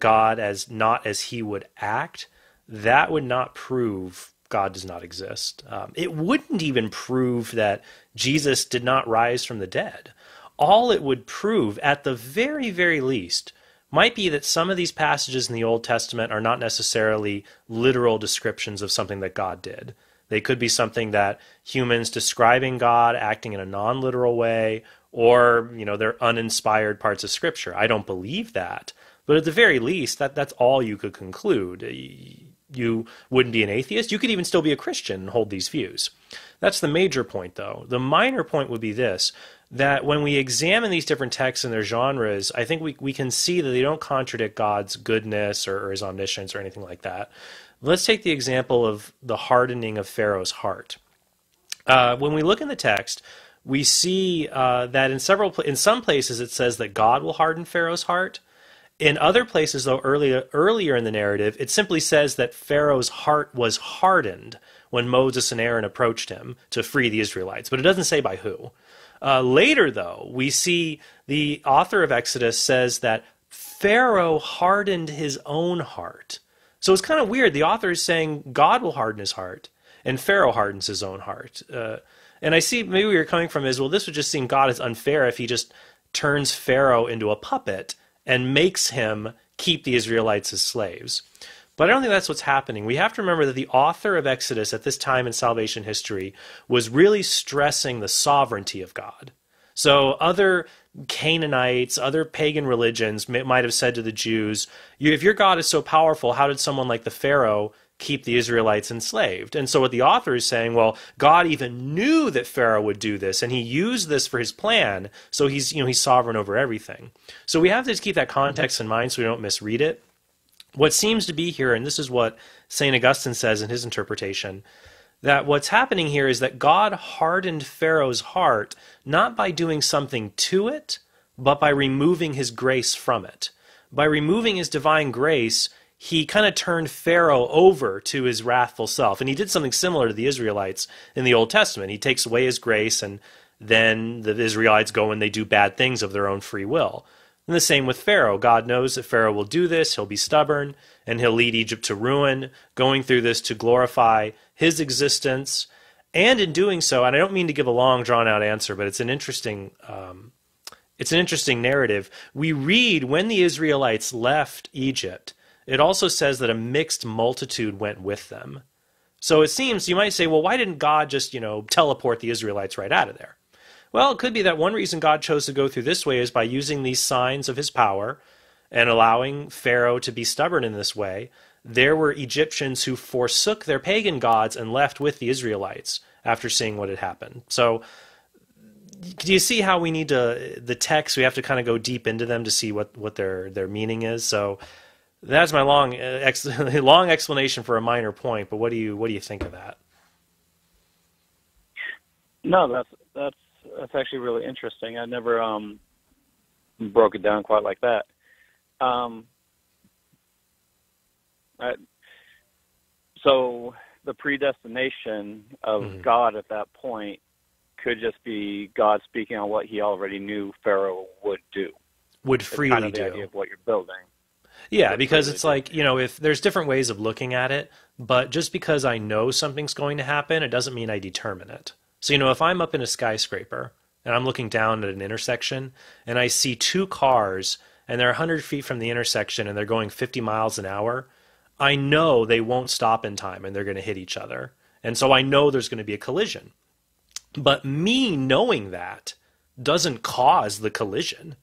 God as not as He would act, that would not prove God does not exist. It wouldn't even prove that Jesus did not rise from the dead. All it would prove, at the very, very least, might be that some of these passages in the Old Testament are not necessarily literal descriptions of something that God did. They could be something that humans describing God acting in a non-literal way, or, you know, they're uninspired parts of Scripture. I don't believe that. But at the very least, that's all you could conclude. You wouldn't be an atheist. You could even still be a Christian and hold these views. That's the major point, though. The minor point would be this, that when we examine these different texts and their genres, I think we can see that they don't contradict God's goodness or His omniscience or anything like that. Let's take the example of the hardening of Pharaoh's heart. When we look in the text, we see that in some places it says that God will harden Pharaoh's heart. In other places, though, earlier in the narrative, it simply says that Pharaoh's heart was hardened when Moses and Aaron approached him to free the Israelites, but it doesn't say by who. Later, though, we see the author of Exodus says that Pharaoh hardened his own heart. So it's kind of weird. The author is saying God will harden his heart, and Pharaoh hardens his own heart. And I see maybe where you're coming from is, well, this would just seem God is unfair if He just turns Pharaoh into a puppet and makes him keep the Israelites as slaves. But I don't think that's what's happening. We have to remember that the author of Exodus at this time in salvation history was really stressing the sovereignty of God. So other Canaanites, other pagan religions might have said to the Jews, if your God is so powerful, how did someone like the Pharaoh keep the Israelites enslaved? And so what the author is saying, well, God even knew that Pharaoh would do this, and He used this for His plan, so He's sovereign over everything. So we have to just keep that context in mind so we don't misread it. What seems to be here, and this is what St. Augustine says in his interpretation, that what's happening here is that God hardened Pharaoh's heart not by doing something to it, but by removing His grace from it. By removing His divine grace, He kind of turned Pharaoh over to his wrathful self. And He did something similar to the Israelites in the Old Testament. He takes away His grace, and then the Israelites go and they do bad things of their own free will. And the same with Pharaoh. God knows that Pharaoh will do this. He'll be stubborn, and he'll lead Egypt to ruin, going through this to glorify His existence. And in doing so, and I don't mean to give a long, drawn-out answer, but it's an interesting narrative. We read when the Israelites left Egypt, it also says that a mixed multitude went with them. So it seems, you might say, well, why didn't God just, teleport the Israelites right out of there? Well, it could be that one reason God chose to go through this way is by using these signs of His power and allowing Pharaoh to be stubborn in this way, there were Egyptians who forsook their pagan gods and left with the Israelites after seeing what had happened. So do you see how we need to, the text, we have to kind of go deep into them to see what their meaning is? So that's my long explanation for a minor point, but what do you think of that? No, that's actually really interesting. I never broke it down quite like that. So the predestination of God at that point could just be God speaking on what he already knew Pharaoh would do. Would freely kind of the do. idea of what you're building. Yeah, because it's like, if there's different ways of looking at it, but just because I know something's going to happen, it doesn't mean I determine it. So, if I'm up in a skyscraper and I'm looking down at an intersection and I see two cars and they're 100 feet from the intersection and they're going 50 miles an hour, I know they won't stop in time and they're going to hit each other. And so I know there's going to be a collision. But me knowing that doesn't cause the collision.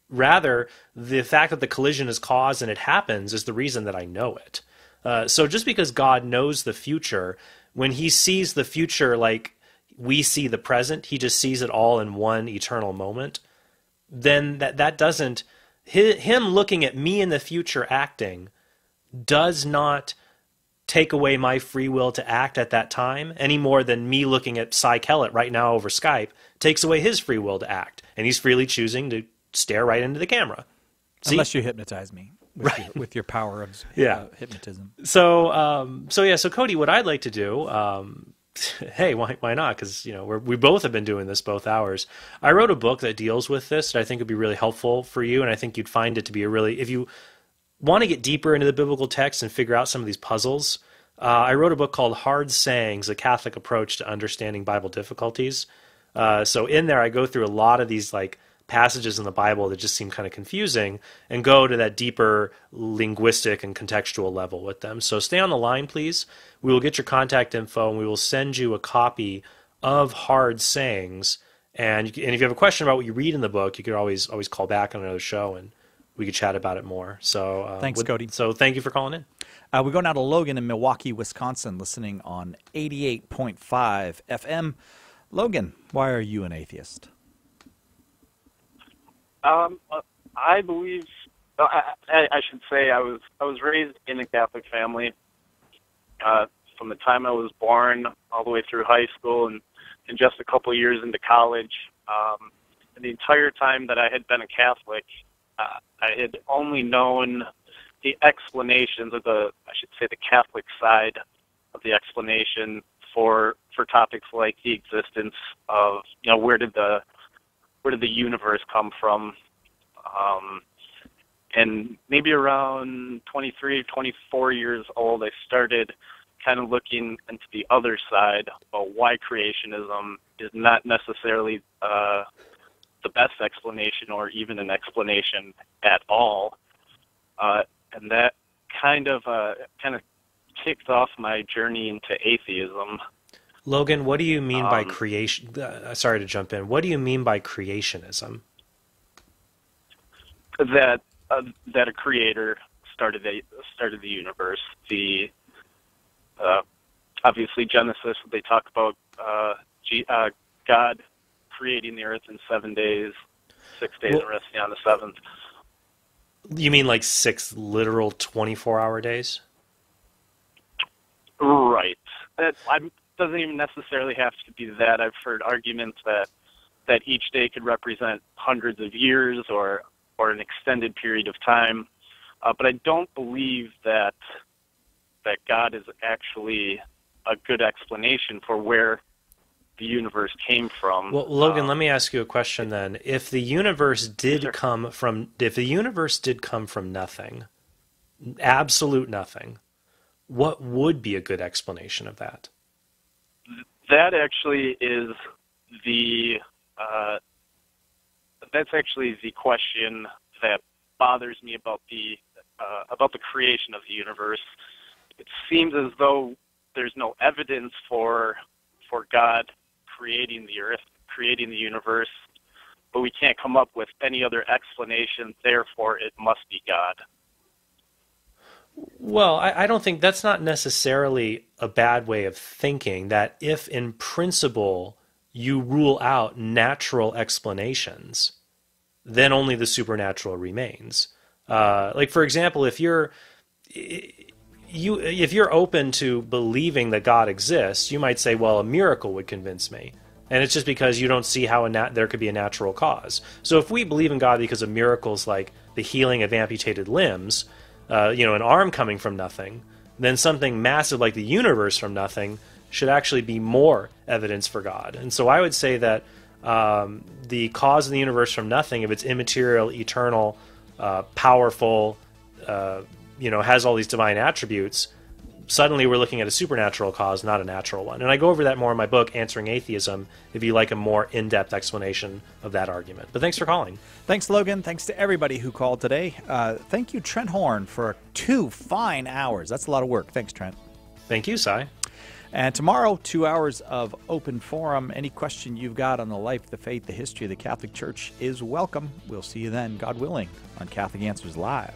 Rather, the fact that the collision is caused and it happens is the reason that I know it. So just because God knows the future, when he sees the future like we see the present, he just sees it all in one eternal moment, then that doesn't, him looking at me in the future acting does not take away my free will to act at that time any more than me looking at Cy Kellett right now over Skype takes away his free will to act. And he's freely choosing to stare right into the camera. See? Unless you hypnotize me with your power of hypnotism. So Cody, what I'd like to do, hey, why not? Because we both have been doing this both hours. I wrote a book that deals with this that I think would be really helpful for you, and I think you'd find it to be if you want to get deeper into the biblical text and figure out some of these puzzles. I wrote a book called Hard Sayings: A Catholic Approach to Understanding Bible Difficulties. So in there, I go through a lot of these passages in the Bible that just seem kind of confusing and go to that deeper linguistic and contextual level with them. So stay on the line, please. We will get your contact info and we will send you a copy of Hard Sayings. And if you have a question about what you read in the book, you could always call back on another show and we could chat about it more. So thanks, Cody. So thank you for calling in. We go now to Logan in Milwaukee, Wisconsin, listening on 88.5 FM. Logan, why are you an atheist? I believe, I should say, I was raised in a Catholic family from the time I was born all the way through high school and just a couple of years into college. And the entire time that I had been a Catholic, I had only known the explanations of the Catholic side of the explanation for topics like the existence of, where did the universe come from? And maybe around 23, 24 years old, I started kind of looking into the other side about why creationism is not necessarily the best explanation or even an explanation at all. And that kind of kicked off my journey into atheism. Logan, what do you mean by creation? Sorry to jump in. What do you mean by creationism? That a creator started the universe. The obviously Genesis, they talk about God creating the earth in 7 days, 6 days, and resting on the seventh. You mean like 6 literal 24-hour days? Right. That doesn't even necessarily have to be that. I've heard arguments that each day could represent hundreds of years or an extended period of time. But I don't believe that God is actually a good explanation for where the universe came from. Well, Logan, let me ask you a question then. If the universe did come from nothing, absolute nothing, what would be a good explanation of that? That actually is that's actually the question that bothers me about the creation of the universe. It seems as though there's no evidence for God creating the earth, creating the universe, but we can't come up with any other explanation, therefore it must be God. Well, I don't think that's not necessarily a bad way of thinking, that if in principle you rule out natural explanations, then only the supernatural remains. Like, for example, if you're open to believing that God exists, you might say, well, a miracle would convince me. And it's just because you don't see how there could be a natural cause. So if we believe in God because of miracles like the healing of amputated limbs, an arm coming from nothing, then something massive like the universe from nothing should actually be more evidence for God. And so I would say that the cause of the universe from nothing, if it's immaterial, eternal, powerful, has all these divine attributes, suddenly we're looking at a supernatural cause, not a natural one. And I go over that more in my book, Answering Atheism, if you like a more in-depth explanation of that argument. But thanks for calling. Thanks, Logan. Thanks to everybody who called today. Thank you, Trent Horn, for 2 fine hours. That's a lot of work. Thanks, Trent. Thank you, Cy. And tomorrow, 2 hours of open forum. Any question you've got on the life, the faith, the history of the Catholic Church is welcome. We'll see you then, God willing, on Catholic Answers Live.